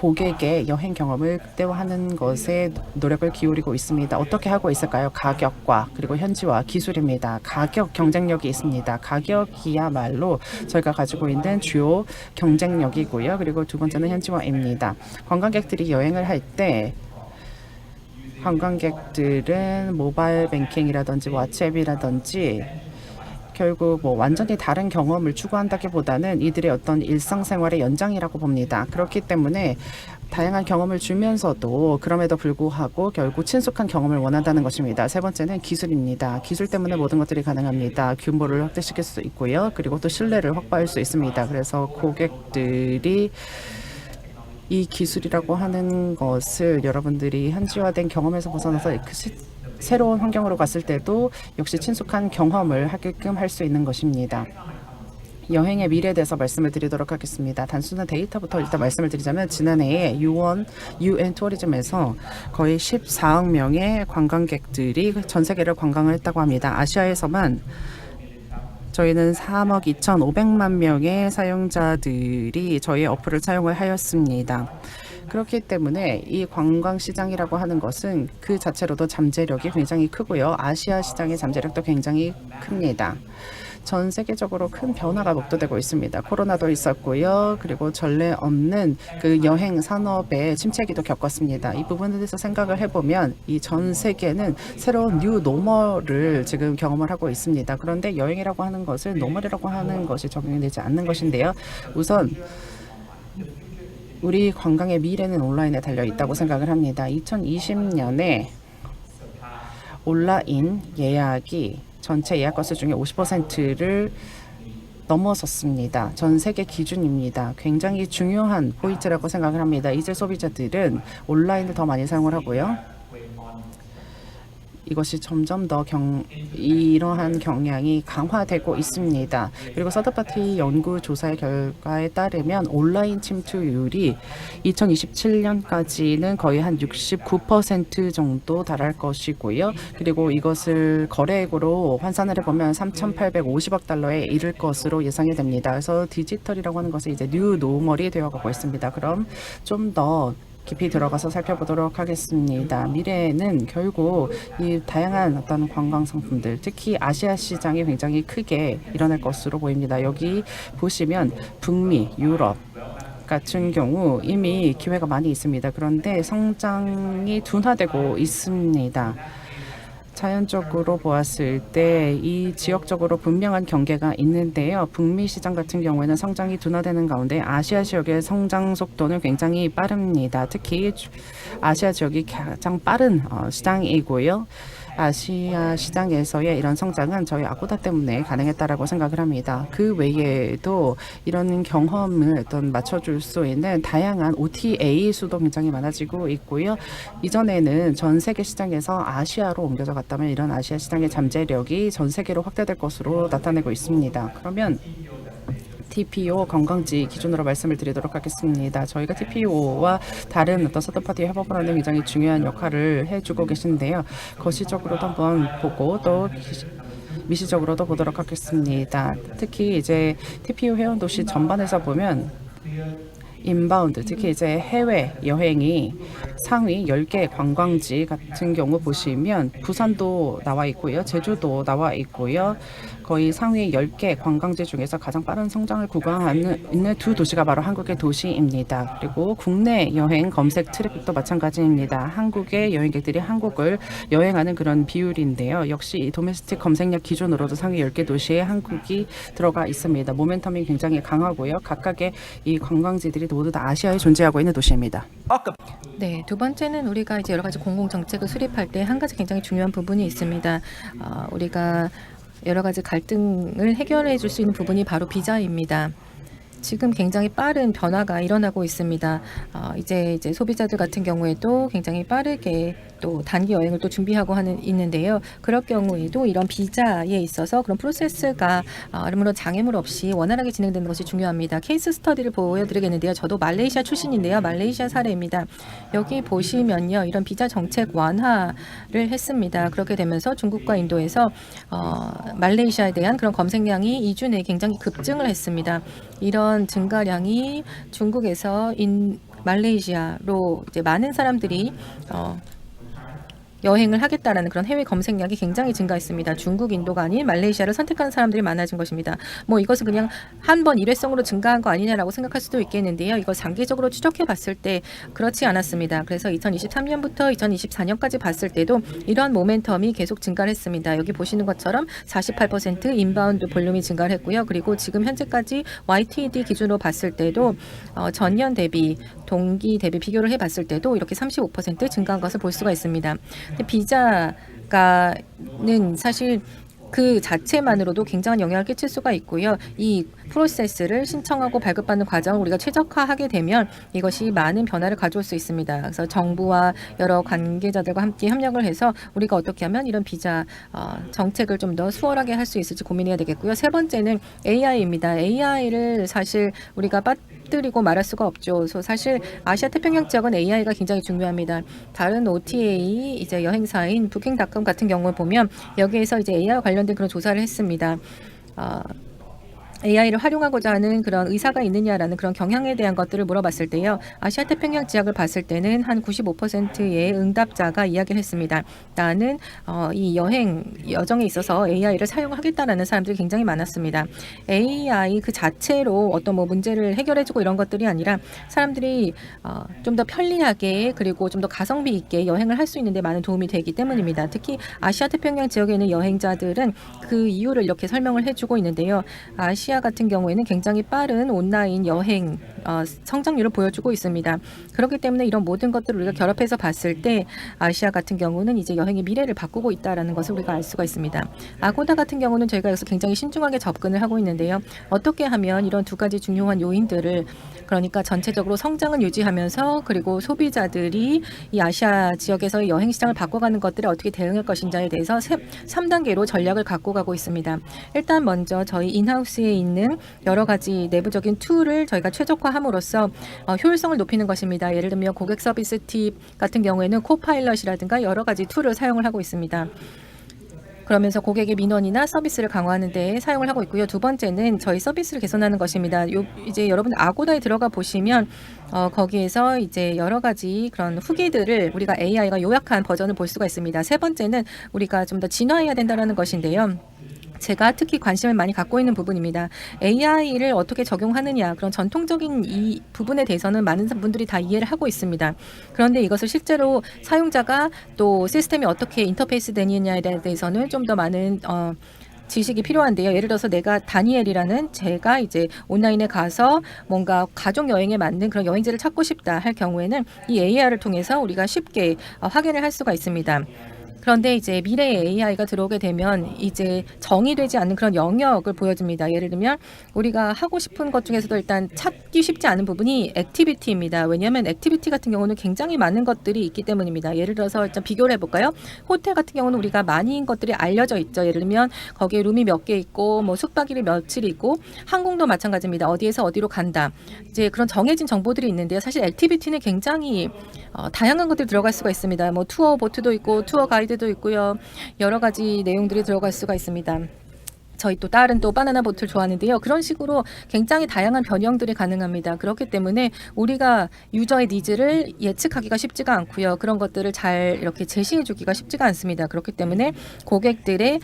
고객의 여행 경험을 극대화하는 것에 노력을 기울이고 있습니다. 어떻게 하고 있을까요? 가격과 그리고 현지화 기술입니다. 가격 경쟁력이 있습니다. 가격이야말로 저희가 가지고 있는 주요 경쟁력이고요. 그리고 두 번째는 현지화입니다. 관광객들이 여행을 할 때 관광객들은 모바일 뱅킹이라든지 왓츠앱이라든지 결국 뭐 완전히 다른 경험을 추구한다기보다는 이들의 어떤 일상생활의 연장이라고 봅니다. 그렇기 때문에 다양한 경험을 주면서도 그럼에도 불구하고 결국 친숙한 경험을 원한다는 것입니다. 세 번째는 기술입니다. 기술 때문에 모든 것들이 가능합니다. 규모를 확대시킬 수 있고요. 그리고 또 신뢰를 확보할 수 있습니다. 그래서 고객들이 이 기술이라고 하는 것을 여러분들이 현지화된 경험에서 벗어나서 새로운 환경으로 갔을 때도 역시 친숙한 경험을 하게끔 할 수 있는 것입니다. 여행의 미래에 대해서 말씀을 드리도록 하겠습니다. 단순한 데이터부터 일단 말씀을 드리자면 지난해에 UN 투어리즘에서 거의 14억 명의 관광객들이 전 세계를 관광을 했다고 합니다. 아시아에서만 저희는 3억 2,500만 명의 사용자들이 저희의 어플을 사용을 하였습니다. 그렇기 때문에 이 관광 시장이라고 하는 것은 그 자체로도 잠재력이 굉장히 크고요. 아시아 시장의 잠재력도 굉장히 큽니다. 전 세계적으로 큰 변화가 목도되고 있습니다. 코로나도 있었고요. 그리고 전례 없는 그 여행 산업의 침체기도 겪었습니다. 이 부분에 대해서 생각을 해보면 이 전 세계는 새로운 뉴 노멀을 지금 경험을 하고 있습니다. 그런데 여행이라고 하는 것을 노멀이라고 하는 것이 적용이 되지 않는 것인데요. 우선 우리 관광의 미래는 온라인에 달려 있다고 생각을 합니다. 2020년에 온라인 예약이 전체 예약 건수 중에 50%를 넘어섰습니다. 전 세계 기준입니다. 굉장히 중요한 포인트라고 생각을 합니다. 이제 소비자들은 온라인을 더 많이 사용을 하고요. 이것이 점점 더 이러한 경향이 강화되고 있습니다. 그리고 서드파티 연구조사의 결과에 따르면 온라인 침투율이 2027년까지는 거의 한 69% 정도 달할 것이고요. 그리고 이것을 거래액으로 환산을 해보면 3,850억 달러에 이를 것으로 예상이 됩니다. 그래서 디지털이라고 하는 것은 이제 뉴 노멀이 되어가고 있습니다. 그럼 좀 더 깊이 들어가서 살펴보도록 하겠습니다. 미래에는 결국 이 다양한 어떤 관광 상품들, 특히 아시아 시장이 굉장히 크게 일어날 것으로 보입니다. 여기 보시면 북미, 유럽 같은 경우 이미 기회가 많이 있습니다. 그런데 성장이 둔화되고 있습니다. 자연적으로 보았을 때 이 지역적으로 분명한 경계가 있는데요. 북미 시장 같은 경우에는 성장이 둔화되는 가운데 아시아 지역의 성장 속도는 굉장히 빠릅니다. 특히 아시아 지역이 가장 빠른 시장이고요. 아시아 시장에서의 이런 성장은 저희 아고다 때문에 가능했다라고 생각을 합니다. 그 외에도 이런 경험을 어떤 맞춰줄 수 있는 다양한 OTA 수도 굉장히 많아지고 있고요. 이전에는 전 세계 시장에서 아시아로 옮겨져 갔다면 이런 아시아 시장의 잠재력이 전 세계로 확대될 것으로 나타내고 있습니다. 그러면 TPO 관광지 기준으로 말씀을 드리도록 하겠습니다. 저희가 TPO와 다른 어떤 서드파티 협업을 하는 굉장히 중요한 역할을 해주고 계신데요. 거시적으로도 한번 보고 또 미시적으로도 보도록 하겠습니다. 특히 이제 TPO 회원 도시 전반에서 보면 인바운드, 특히 이제 해외 여행이 상위 10개 관광지 같은 경우 보시면 부산도 나와 있고요. 제주도 나와 있고요. 거의 상위 10개 관광지 중에서 가장 빠른 성장을 구가하는 있는 두 도시가 바로 한국의 도시입니다. 그리고 국내 여행 검색 트래픽도 마찬가지입니다. 한국의 여행객들이 한국을 여행하는 그런 비율인데요. 역시 이 도메스틱 검색력 기준으로도 상위 10개 도시에 한국이 들어가 있습니다. 모멘텀이 굉장히 강하고요. 각각의 이 관광지들이 모두 다 아시아에 존재하고 있는 도시입니다. 네, 두 번째는 우리가 이제 여러 가지 공공 정책을 수립할 때 한 가지 굉장히 중요한 부분이 있습니다. 우리가 여러 가지 갈등을 해결해 줄 수 있는 부분이 바로 비자입니다. 지금 굉장히 빠른 변화가 일어나고 있습니다. 이제 소비자들 같은 경우에도 굉장히 빠르게 또 단기 여행을 또 준비하고 있는데요. 그럴 경우에도 이런 비자에 있어서 그런 프로세스가 아무런 장애물 없이 원활하게 진행되는 것이 중요합니다. 케이스 스터디를 보여드리겠는데요. 저도 말레이시아 출신인데요. 말레이시아 사례입니다. 여기 보시면요. 이런 비자 정책 완화를 했습니다. 그렇게 되면서 중국과 인도에서 말레이시아에 대한 그런 검색량이 2주 내에 굉장히 급증을 했습니다. 이런 증가량이 중국에서 말레이시아로 이제 많은 사람들이 여행을 하겠다라는 그런 해외 검색량이 굉장히 증가했습니다. 중국, 인도가 아닌 말레이시아를 선택하는 사람들이 많아진 것입니다. 뭐 이것은 그냥 한 번 일회성으로 증가한 거 아니냐라고 생각할 수도 있겠는데요. 이걸 장기적으로 추적해 봤을 때 그렇지 않았습니다. 그래서 2023년부터 2024년까지 봤을 때도 이러한 모멘텀이 계속 증가를 했습니다. 여기 보시는 것처럼 48% 인바운드 볼륨이 증가를 했고요. 그리고 지금 현재까지 YTD 기준으로 봤을 때도 전년 대비 동기 대비 비교를 해봤을 때도 이렇게 35% 증가한 것을 볼 수가 있습니다. 근데 비자가는 사실 그 자체만으로도 굉장한 영향을 끼칠 수가 있고요. 이 프로세스를 신청하고 발급받는 과정을 우리가 최적화하게 되면 이것이 많은 변화를 가져올 수 있습니다. 그래서 정부와 여러 관계자들과 함께 협력을 해서 우리가 어떻게 하면 이런 비자 정책을 좀 더 수월하게 할 수 있을지 고민해야 되겠고요. 세 번째는 AI입니다. AI를 사실 우리가 빠뜨리고 말할 수가 없죠. 그래서 사실 아시아 태평양 지역은 AI가 굉장히 중요합니다. 다른 OTA 이제 여행사인 부킹닷컴 같은 경우를 보면 여기에서 이제 AI와 관련된 그런 조사를 했습니다. AI를 활용하고자 하는 그런 의사가 있느냐라는 그런 경향에 대한 것들을 물어봤을 때요. 아시아 태평양 지역을 봤을 때는 한 95%의 응답자가 이야기를 했습니다. 나는 이 여정에 있어서 AI를 사용하겠다라는 사람들이 굉장히 많았습니다. AI 그 자체로 어떤 뭐 문제를 해결해주고 이런 것들이 아니라 사람들이 좀 더 편리하게 그리고 좀 더 가성비 있게 여행을 할 수 있는데 많은 도움이 되기 때문입니다. 특히 아시아 태평양 지역에 있는 여행자들은 그 이유를 이렇게 설명을 해주고 있는데요. 아시아 같은 경우에는 굉장히 빠른 온라인 여행 성장률을 보여주고 있습니다. 그렇기 때문에 이런 모든 것들을 우리가 결합해서 봤을 때 아시아 같은 경우는 이제 여행의 미래를 바꾸고 있다라는 것을 우리가 알 수가 있습니다. 아고다 같은 경우는 저희가 여기서 굉장히 신중하게 접근을 하고 있는데요. 어떻게 하면 이런 두 가지 중요한 요인들을 그러니까 전체적으로 성장을 유지하면서 그리고 소비자들이 이 아시아 지역에서의 여행 시장을 바꿔가는 것들에 어떻게 대응할 것인지에 대해서 3단계로 전략을 갖고 가고 있습니다. 일단 먼저 저희 인하우스에 있는 여러 가지 내부적인 툴을 저희가 최적화함으로써 효율성을 높이는 것입니다. 예를 들면 고객 서비스 팁 같은 경우에는 코파일럿이라든가 여러 가지 툴을 사용을 하고 있습니다. 그러면서 고객의 민원이나 서비스를 강화하는 데 사용을 하고 있고요. 두 번째는 저희 서비스를 개선하는 것입니다. 이제 여러분 아고다에 들어가 보시면 거기에서 이제 여러 가지 그런 후기들을 우리가 AI가 요약한 버전을 볼 수가 있습니다. 세 번째는 우리가 좀 더 진화해야 된다는 것인데요. 제가 특히 관심을 많이 갖고 있는 부분입니다. AI를 어떻게 적용하느냐 그런 전통적인 이 부분에 대해서는 많은 분들이 다 이해를 하고 있습니다. 그런데 이것을 실제로 사용자가 또 시스템이 어떻게 인터페이스 되느냐에 대해서는 좀 더 많은 지식이 필요한데요. 예를 들어서 내가 다니엘이라는 제가 이제 온라인에 가서 뭔가 가족 여행에 맞는 그런 여행지를 찾고 싶다 할 경우에는 이 AI를 통해서 우리가 쉽게 확인을 할 수가 있습니다. 그런데 이제 미래의 AI가 들어오게 되면 이제 정의되지 않는 그런 영역을 보여줍니다. 예를 들면 우리가 하고 싶은 것 중에서도 일단 찾기 쉽지 않은 부분이 액티비티입니다. 왜냐하면 액티비티 같은 경우는 굉장히 많은 것들이 있기 때문입니다. 예를 들어서 일단 비교를 해볼까요? 호텔 같은 경우는 우리가 많은 것들이 알려져 있죠. 예를 들면 거기에 룸이 몇 개 있고 뭐 숙박일이 며칠 있고 항공도 마찬가지입니다. 어디에서 어디로 간다. 이제 그런 정해진 정보들이 있는데요. 사실 액티비티는 굉장히 다양한 것들이 들어갈 수가 있습니다. 뭐 투어 보트도 있고 투어 가이드도 있고요. 여러 가지 내용들이 들어갈 수가 있습니다. 저희 또 딸은 또 바나나 보트를 좋아하는데요. 그런 식으로 굉장히 다양한 변형들이 가능합니다. 그렇기 때문에 우리가 유저의 니즈를 예측하기가 쉽지가 않고요. 그런 것들을 잘 이렇게 제시해 주기가 쉽지가 않습니다. 그렇기 때문에 고객들의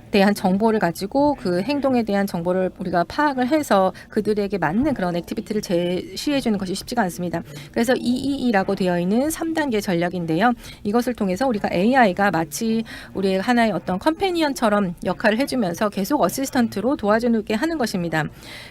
대한 정보를 가지고 그 행동에 대한 정보를 우리가 파악을 해서 그들에게 맞는 그런 액티비티를 제시해 주는 것이 쉽지가 않습니다. 그래서 EEE라고 되어 있는 3단계 전략인데요. 이것을 통해서 우리가 AI가 마치 우리의 하나의 어떤 컴패니언처럼 역할을 해주면서 계속 어시스턴트로 도와주게 하는 것입니다.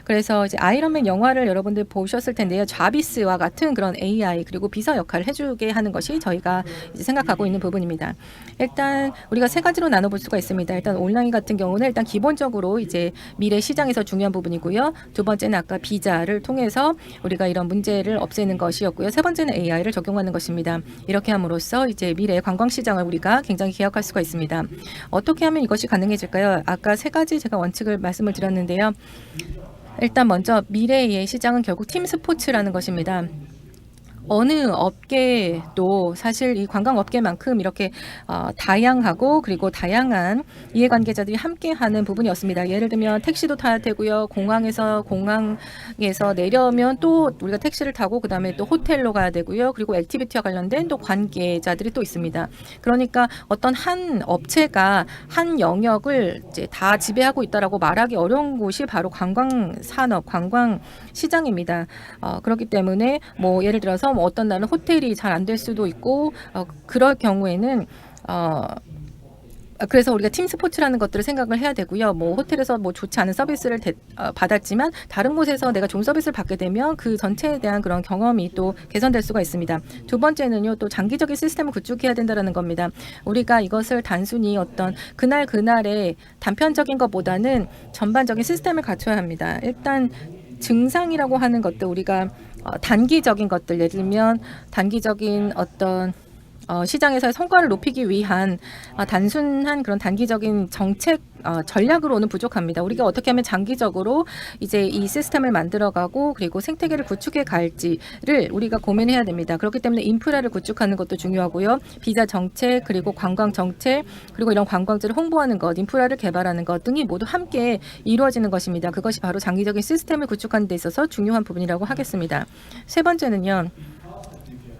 그래서 이제 아이언맨 영화를 여러분들 보셨을 텐데요. 자비스와 같은 그런 AI 그리고 비서 역할을 해주게 하는 것이 저희가 이제 생각하고 있는 부분입니다. 일단 우리가 세 가지로 나눠볼 수가 있습니다. 일단 온라인 같은 경우는 일단 기본적으로 이제 미래 시장에서 중요한 부분이고요. 두 번째는 아까 비자를 통해서 우리가 이런 문제를 없애는 것이었고요. 세 번째는 AI를 적용하는 것입니다. 이렇게 함으로써 이제 미래 관광 시장을 우리가 굉장히 기억할 수가 있습니다. 어떻게 하면 이것이 가능해질까요? 아까 세 가지 제가 원칙을 말씀을 드렸는데요. 일단 먼저 미래의 시장은 결국 팀 스포츠라는 것입니다. 어느 업계도 사실 이 관광업계만큼 이렇게 다양하고 그리고 다양한 이해관계자들이 함께하는 부분이었습니다. 예를 들면 택시도 타야 되고요. 공항에서 내려오면 또 우리가 택시를 타고 그다음에 또 호텔로 가야 되고요. 그리고 액티비티와 관련된 또 관계자들이 또 있습니다. 그러니까 어떤 한 업체가 한 영역을 이제 다 지배하고 있다라고 말하기 어려운 곳이 바로 관광 산업, 관광 시장입니다. 그렇기 때문에 뭐 예를 들어서 뭐 어떤 날은 호텔이 잘 안 될 수도 있고 그럴 경우에는 그래서 우리가 팀 스포츠라는 것들을 생각을 해야 되고요. 뭐 호텔에서 뭐 좋지 않은 서비스를 받았지만 다른 곳에서 내가 좋은 서비스를 받게 되면 그 전체에 대한 그런 경험이 또 개선될 수가 있습니다. 두 번째는요, 또 장기적인 시스템을 구축해야 된다는 겁니다. 우리가 이것을 단순히 어떤 그날의 단편적인 것보다는 전반적인 시스템을 갖춰야 합니다. 일단 증상이라고 하는 것들, 우리가 단기적인 것들, 예를 들면 단기적인 어떤 시장에서의 성과를 높이기 위한 단순한 그런 단기적인 정책 전략으로는 부족합니다. 우리가 어떻게 하면 장기적으로 이제 이 시스템을 만들어가고 그리고 생태계를 구축해 갈지를 우리가 고민해야 됩니다. 그렇기 때문에 인프라를 구축하는 것도 중요하고요. 비자 정책 그리고 관광 정책 그리고 이런 관광지를 홍보하는 것, 인프라를 개발하는 것 등이 모두 함께 이루어지는 것입니다. 그것이 바로 장기적인 시스템을 구축하는 데 있어서 중요한 부분이라고 하겠습니다. 세 번째는요.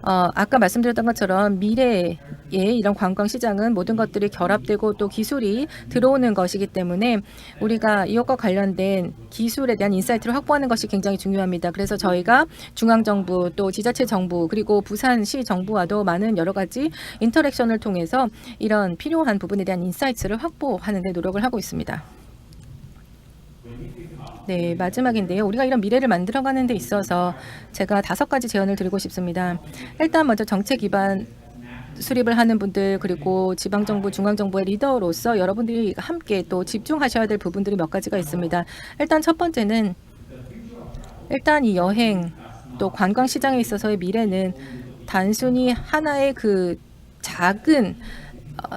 아까 말씀드렸던 것처럼 미래의 이런 관광 시장은 모든 것들이 결합되고 또 기술이 들어오는 것이기 때문에 우리가 이것과 관련된 기술에 대한 인사이트를 확보하는 것이 굉장히 중요합니다. 그래서 저희가 중앙정부 또 지자체 정부 그리고 부산시 정부와도 많은 여러 가지 인터랙션을 통해서 이런 필요한 부분에 대한 인사이트를 확보하는 데 노력을 하고 있습니다. 네, 마지막인데요. 우리가 이런 미래를 만들어가는 데 있어서 제가 5가지 제안을 드리고 싶습니다. 일단 먼저 정책 기반 수립을 하는 분들 그리고 지방정부, 중앙정부의 리더로서 여러분들이 함께 또 집중하셔야 될 부분들이 몇 가지가 있습니다. 일단 첫 번째는 일단 이 여행 또 관광 시장에 있어서의 미래는 단순히 하나의 그 작은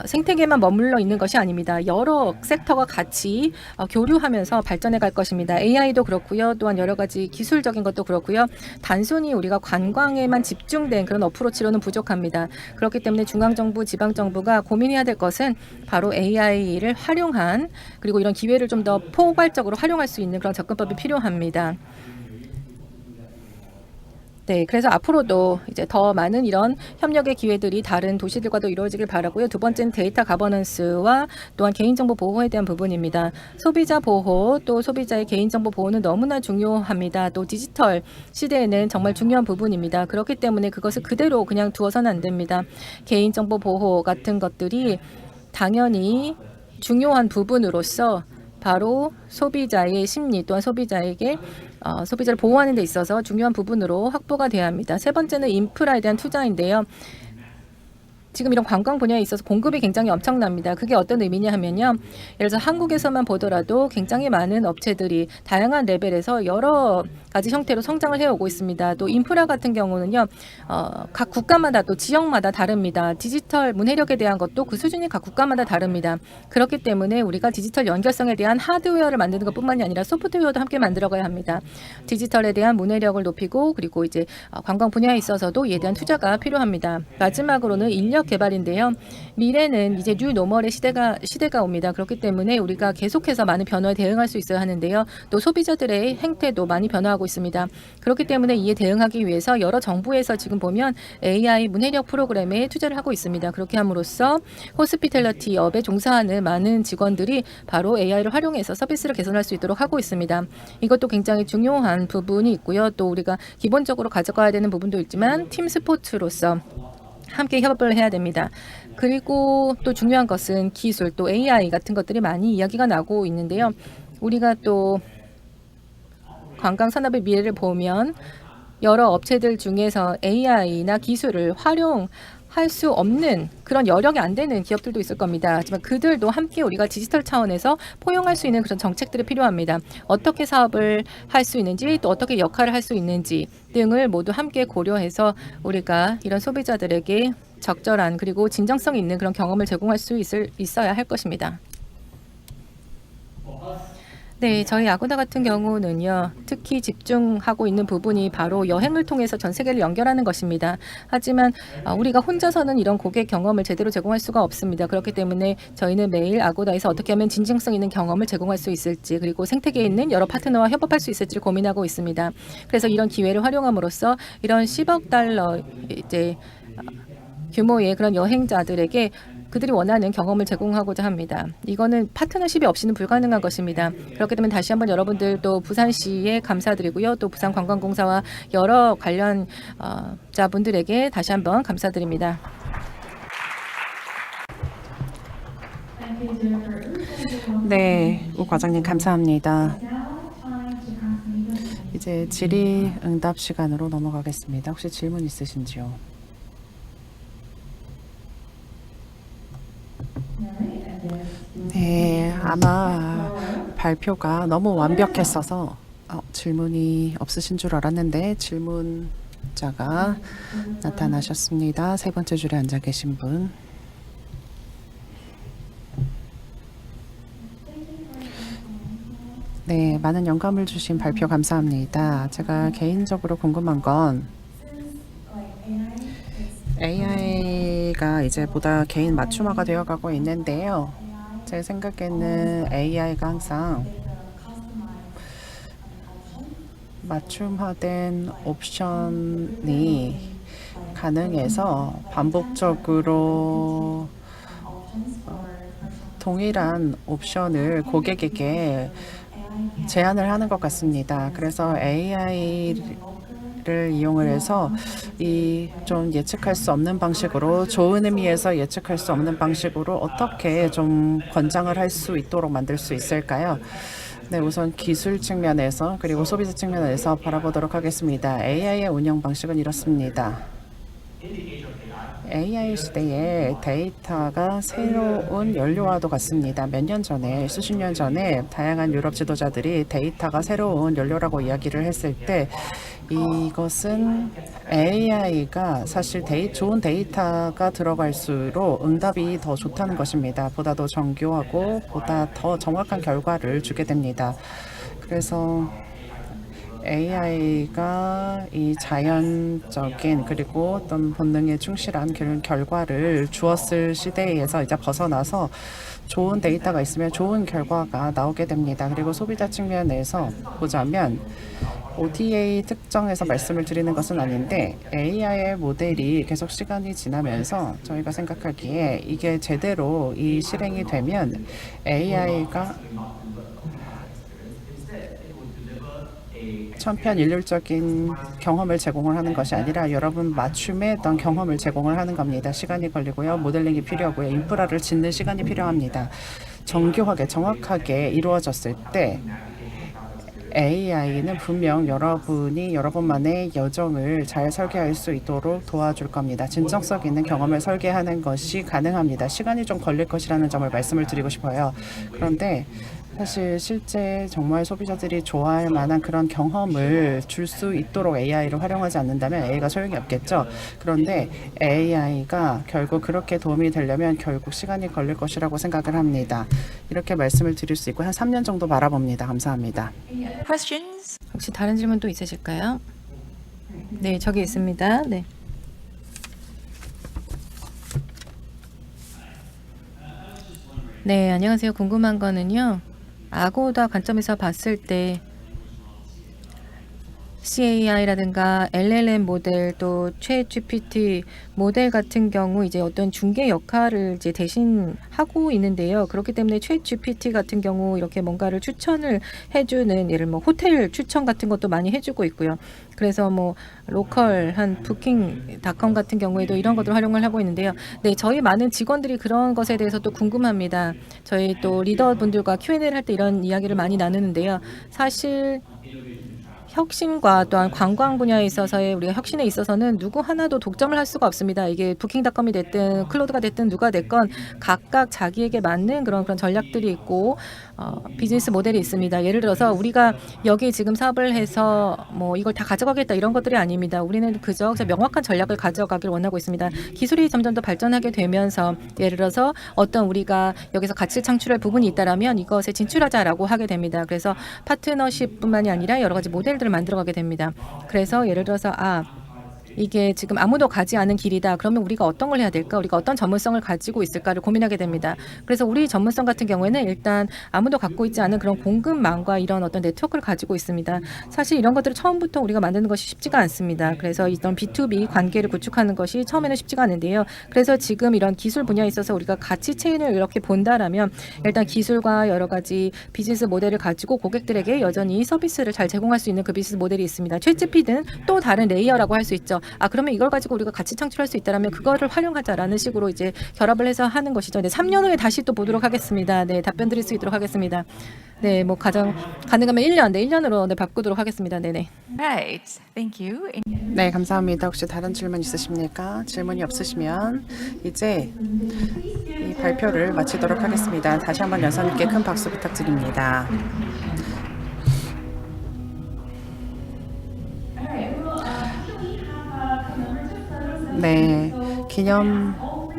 생태계만 머물러 있는 것이 아닙니다. 여러 섹터가 같이 교류하면서 발전해 갈 것입니다. AI도 그렇고요. 또한 여러 가지 기술적인 것도 그렇고요. 단순히 우리가 관광에만 집중된 그런 어프로치로는 부족합니다. 그렇기 때문에 중앙정부, 지방정부가 고민해야 될 것은 바로 AI를 활용한 그리고 이런 기회를 좀 더 포괄적으로 활용할 수 있는 그런 접근법이 필요합니다. 네, 그래서 앞으로도 이제 더 많은 이런 협력의 기회들이 다른 도시들과도 이루어지길 바라고요. 두 번째는 데이터 가버넌스와 또한 개인정보 보호에 대한 부분입니다. 소비자 보호 또 소비자의 개인정보 보호는 너무나 중요합니다. 또 디지털 시대에는 정말 중요한 부분입니다. 그렇기 때문에 그것을 그대로 그냥 두어서는 안 됩니다. 개인정보 보호 같은 것들이 당연히 중요한 부분으로서 바로 소비자의 심리 또한 소비자에게 소비자를 보호하는 데 있어서 중요한 부분으로 확보가 돼야 합니다. 세 번째는 인프라에 대한 투자인데요. 지금 이런 관광 분야에 있어서 공급이 굉장히 엄청납니다. 그게 어떤 의미냐 하면요. 예를 들어서 한국에서만 보더라도 굉장히 많은 업체들이 다양한 레벨에서 여러 가지 형태로 성장을 해오고 있습니다. 또 인프라 같은 경우는요. 각 국가마다 또 지역마다 다릅니다. 디지털 문해력에 대한 것도 그 수준이 각 국가마다 다릅니다. 그렇기 때문에 우리가 디지털 연결성에 대한 하드웨어를 만드는 것뿐만이 아니라 소프트웨어도 함께 만들어가야 합니다. 디지털에 대한 문해력을 높이고 그리고 이제 관광 분야에 있어서도 이에 대한 투자가 필요합니다. 마지막으로는 인력 개발인데요. 미래는 이제 뉴 노멀의 시대가 옵니다. 그렇기 때문에 우리가 계속해서 많은 변화에 대응할 수 있어야 하는데요. 또 소비자들의 행태도 많이 변화하고 있습니다. 그렇기 때문에 이에 대응하기 위해서 여러 정부에서 지금 보면 AI 문해력 프로그램에 투자를 하고 있습니다. 그렇게 함으로써 호스피탈리티 업에 종사하는 많은 직원들이 바로 AI를 활용해서 서비스를 개선할 수 있도록 하고 있습니다. 이것도 굉장히 중요한 부분이 있고요. 또 우리가 기본적으로 가져가야 되는 부분도 있지만 팀 스포츠로서 함께 협업을 해야 됩니다. 그리고 또 중요한 것은 기술, 또 AI 같은 것들이 많이 이야기가 나고 있는데요. 우리가 또 관광 산업의 미래를 보면 여러 업체들 중에서 AI나 기술을 활용할 수 없는 그런 여력이 안 되는 기업들도 있을 겁니다. 하지만 그들도 함께 우리가 디지털 차원에서 포용할 수 있는 그런 정책들이 필요합니다. 어떻게 사업을 할 수 있는지 또 어떻게 역할을 할 수 있는지 등을 모두 함께 고려해서 우리가 이런 소비자들에게 적절한 그리고 진정성 있는 그런 경험을 제공할 수 있어야 할 것입니다. 네, 저희 아고다 같은 경우는요, 특히 집중하고 있는 부분이 바로 여행을 통해서 전 세계를 연결하는 것입니다. 하지만 우리가 혼자서는 이런 고객 경험을 제대로 제공할 수가 없습니다. 그렇기 때문에 저희는 매일 아고다에서 어떻게 하면 진정성 있는 경험을 제공할 수 있을지, 그리고 생태계에 있는 여러 파트너와 협업할 수 있을지 고민하고 있습니다. 그래서 이런 기회를 활용함으로써 이런 10억 달러 이제 규모의 그런 여행자들에게 그들이 원하는 경험을 제공하고자 합니다. 이거는 파트너십이 없이는 불가능한 것입니다. 그렇기 때문에 다시 한번 여러분들 또 부산시에 감사드리고요. 또 부산관광공사와 여러 관련 자분들에게 다시 한번 감사드립니다. 네, 우 과장님 감사합니다. 이제 질의응답 시간으로 넘어가겠습니다. 혹시 질문 있으신지요? 네, 아마 발표가 너무 완벽했어서 질문이 없으신 줄 알았는데 질문자가 나타나셨습니다. 세 번째 줄에 앉아 계신 분. 네, 많은 영감을 주신 발표 감사합니다. 제가 개인적으로 궁금한 건 AI가 이제 보다 개인 맞춤화가 되어가고 있는데요. 제 생각에는 AI가 항상 맞춤화된 옵션이 가능해서 반복적으로 동일한 옵션을 고객에게 제안을 하는 것 같습니다. 그래서 AI를 이용을 해서 이 좀 예측할 수 없는 방식으로, 좋은 의미에서 예측할 수 없는 방식으로 어떻게 좀 권장을 할 수 있도록 만들 수 있을까요? 네, 우선 기술 측면에서 그리고 소비자 측면에서 바라보도록 하겠습니다. AI의 운영 방식은 이렇습니다. AI 시대에 데이터가 새로운 연료와도 같습니다. 몇 년 전에, 수십 년 전에 다양한 유럽 지도자들이 데이터가 새로운 연료라고 이야기를 했을 때 이것은 AI가 사실 좋은 데이터가 들어갈수록 응답이 더 좋다는 것입니다. 보다 더 정교하고 보다 더 정확한 결과를 주게 됩니다. 그래서 AI가 이 자연적인 그리고 어떤 본능에 충실한 그런 결과를 주었을 시대에서 이제 벗어나서 좋은 데이터가 있으면 좋은 결과가 나오게 됩니다. 그리고 소비자 측면에서 보자면 OTA 특정해서 말씀을 드리는 것은 아닌데 AI의 모델이 계속 시간이 지나면서 저희가 생각하기에 이게 제대로 이 실행이 되면 AI가 천편일률적인 경험을 제공을 하는 것이 아니라 여러분 맞춤의 어떤 경험을 제공을 하는 겁니다. 시간이 걸리고요. 모델링이 필요하고요. 인프라를 짓는 시간이 필요합니다. 정교하게 정확하게 이루어졌을 때 AI는 분명 여러분만의 여정을 잘 설계할 수 있도록 도와줄 겁니다. 진정성 있는 경험을 설계하는 것이 가능합니다. 시간이 좀 걸릴 것이라는 점을 말씀을 드리고 싶어요. 그런데 사실 실제 정말 소비자들이 좋아할 만한 그런 경험을 줄 수 있도록 AI를 활용하지 않는다면 AI가 소용이 없겠죠. 그런데 AI가 결국 그렇게 도움이 되려면 결국 시간이 걸릴 것이라고 생각을 합니다. 이렇게 말씀을 드릴 수 있고 한 3년 정도 바라봅니다. 감사합니다. Questions? 혹시 다른 질문 또 있으실까요? 네, 저기 있습니다. 네. 네, 안녕하세요. 궁금한 거는요. 아고다 관점에서 봤을 때 CAI라든가 LLM 모델 또 챗GPT 모델 같은 경우 이제 어떤 중개 역할을 이제 대신 하고 있는데요. 그렇기 때문에 챗GPT 같은 경우 이렇게 뭔가를 추천을 해주는 예를 뭐 호텔 추천 같은 것도 많이 해주고 있고요. 그래서 뭐 로컬한 부킹닷컴 같은 경우에도 이런 것들 활용을 하고 있는데요. 네, 저희 많은 직원들이 그런 것에 대해서 또 궁금합니다. 저희 또 리더분들과 Q&A를 할 때 이런 이야기를 많이 나누는데요. 사실 혁신과 또한 관광 분야에 있어서의 우리가 혁신에 있어서는 누구 하나도 독점을 할 수가 없습니다. 이게 부킹닷컴이 됐든 클로드가 됐든 누가 됐건 각각 자기에게 맞는 그런 전략들이 있고 비즈니스 모델이 있습니다. 예를 들어서 우리가 여기 지금 사업을 해서 뭐 이걸 다 가져가겠다 이런 것들이 아닙니다. 우리는 그저 명확한 전략을 가져가길 원하고 있습니다. 기술이 점점 더 발전하게 되면서 예를 들어서 어떤 우리가 여기서 가치 창출할 부분이 있다라면 이것에 진출하자라고 하게 됩니다. 그래서 파트너십뿐만이 아니라 여러 가지 모델들을 만들어가게 됩니다. 그래서 예를 들어서 이게 지금 아무도 가지 않은 길이다. 그러면 우리가 어떤 걸 해야 될까? 우리가 어떤 전문성을 가지고 있을까를 고민하게 됩니다. 그래서 우리 전문성 같은 경우에는 일단 아무도 갖고 있지 않은 그런 공급망과 이런 어떤 네트워크를 가지고 있습니다. 사실 이런 것들을 처음부터 우리가 만드는 것이 쉽지가 않습니다. 그래서 이런 B2B 관계를 구축하는 것이 처음에는 쉽지가 않은데요. 그래서 지금 이런 기술 분야에 있어서 우리가 가치 체인을 이렇게 본다라면 일단 기술과 여러 가지 비즈니스 모델을 가지고 고객들에게 여전히 서비스를 잘 제공할 수 있는 그 비즈니스 모델이 있습니다. 챗GPT는 또 다른 레이어라고 할 수 있죠. 그러면 이걸 가지고 우리가 가치 창출할 수 있다라면 그거를 활용하자라는 식으로 이제 결합을 해서 하는 것이죠. 3년 후에 다시 또 보도록 하겠습니다. 답변 드릴 수 있도록 하겠습니다. 뭐 가능하면 1년, 1년으로 바꾸도록 하겠습니다. 네네. Right. Thank you. 네, 감사합니다. 혹시 다른 질문 있으십니까? 질문이 없으시면 이제 이 발표를 마치도록 하겠습니다. 다시 한번 여사님께 큰 박수 부탁드립니다. 네, 기념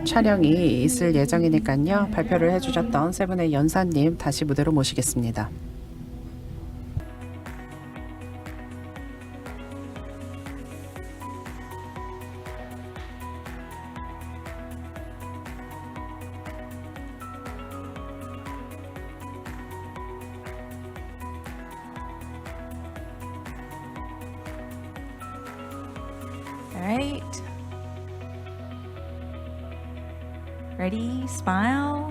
촬영이 있을 예정이니까요. 발표를 해주셨던 세 분의 연사님 다시 무대로 모시겠습니다. Alright. Ready? Smile.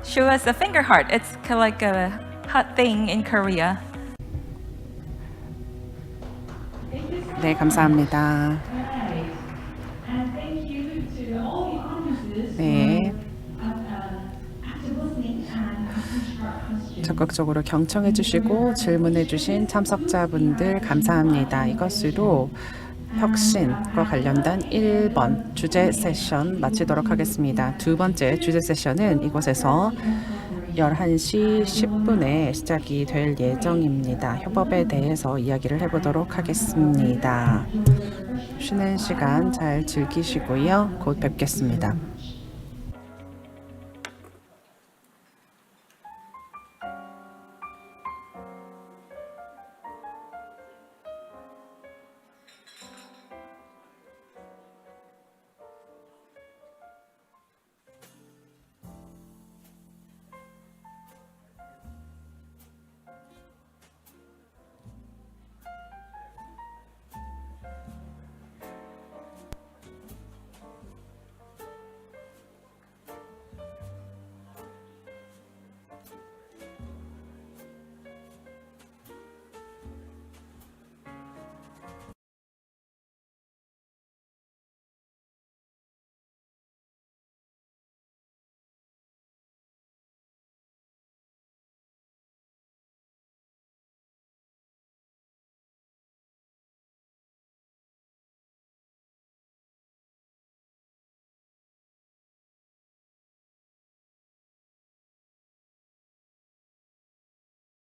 Show us a finger heart. It's kind of like a hot thing in Korea. 네, 감사합니다. 네. 적극적으로 경청해 주시고 질문해 주신 참석자분들 감사합니다. 이것으로 혁신과 관련된 1번 주제 세션 마치도록 하겠습니다. 두 번째 주제 세션은 이곳에서 11시 10분에 시작이 될 예정입니다. 협업에 대해서 이야기를 해보도록 하겠습니다. 쉬는 시간 잘 즐기시고요. 곧 뵙겠습니다.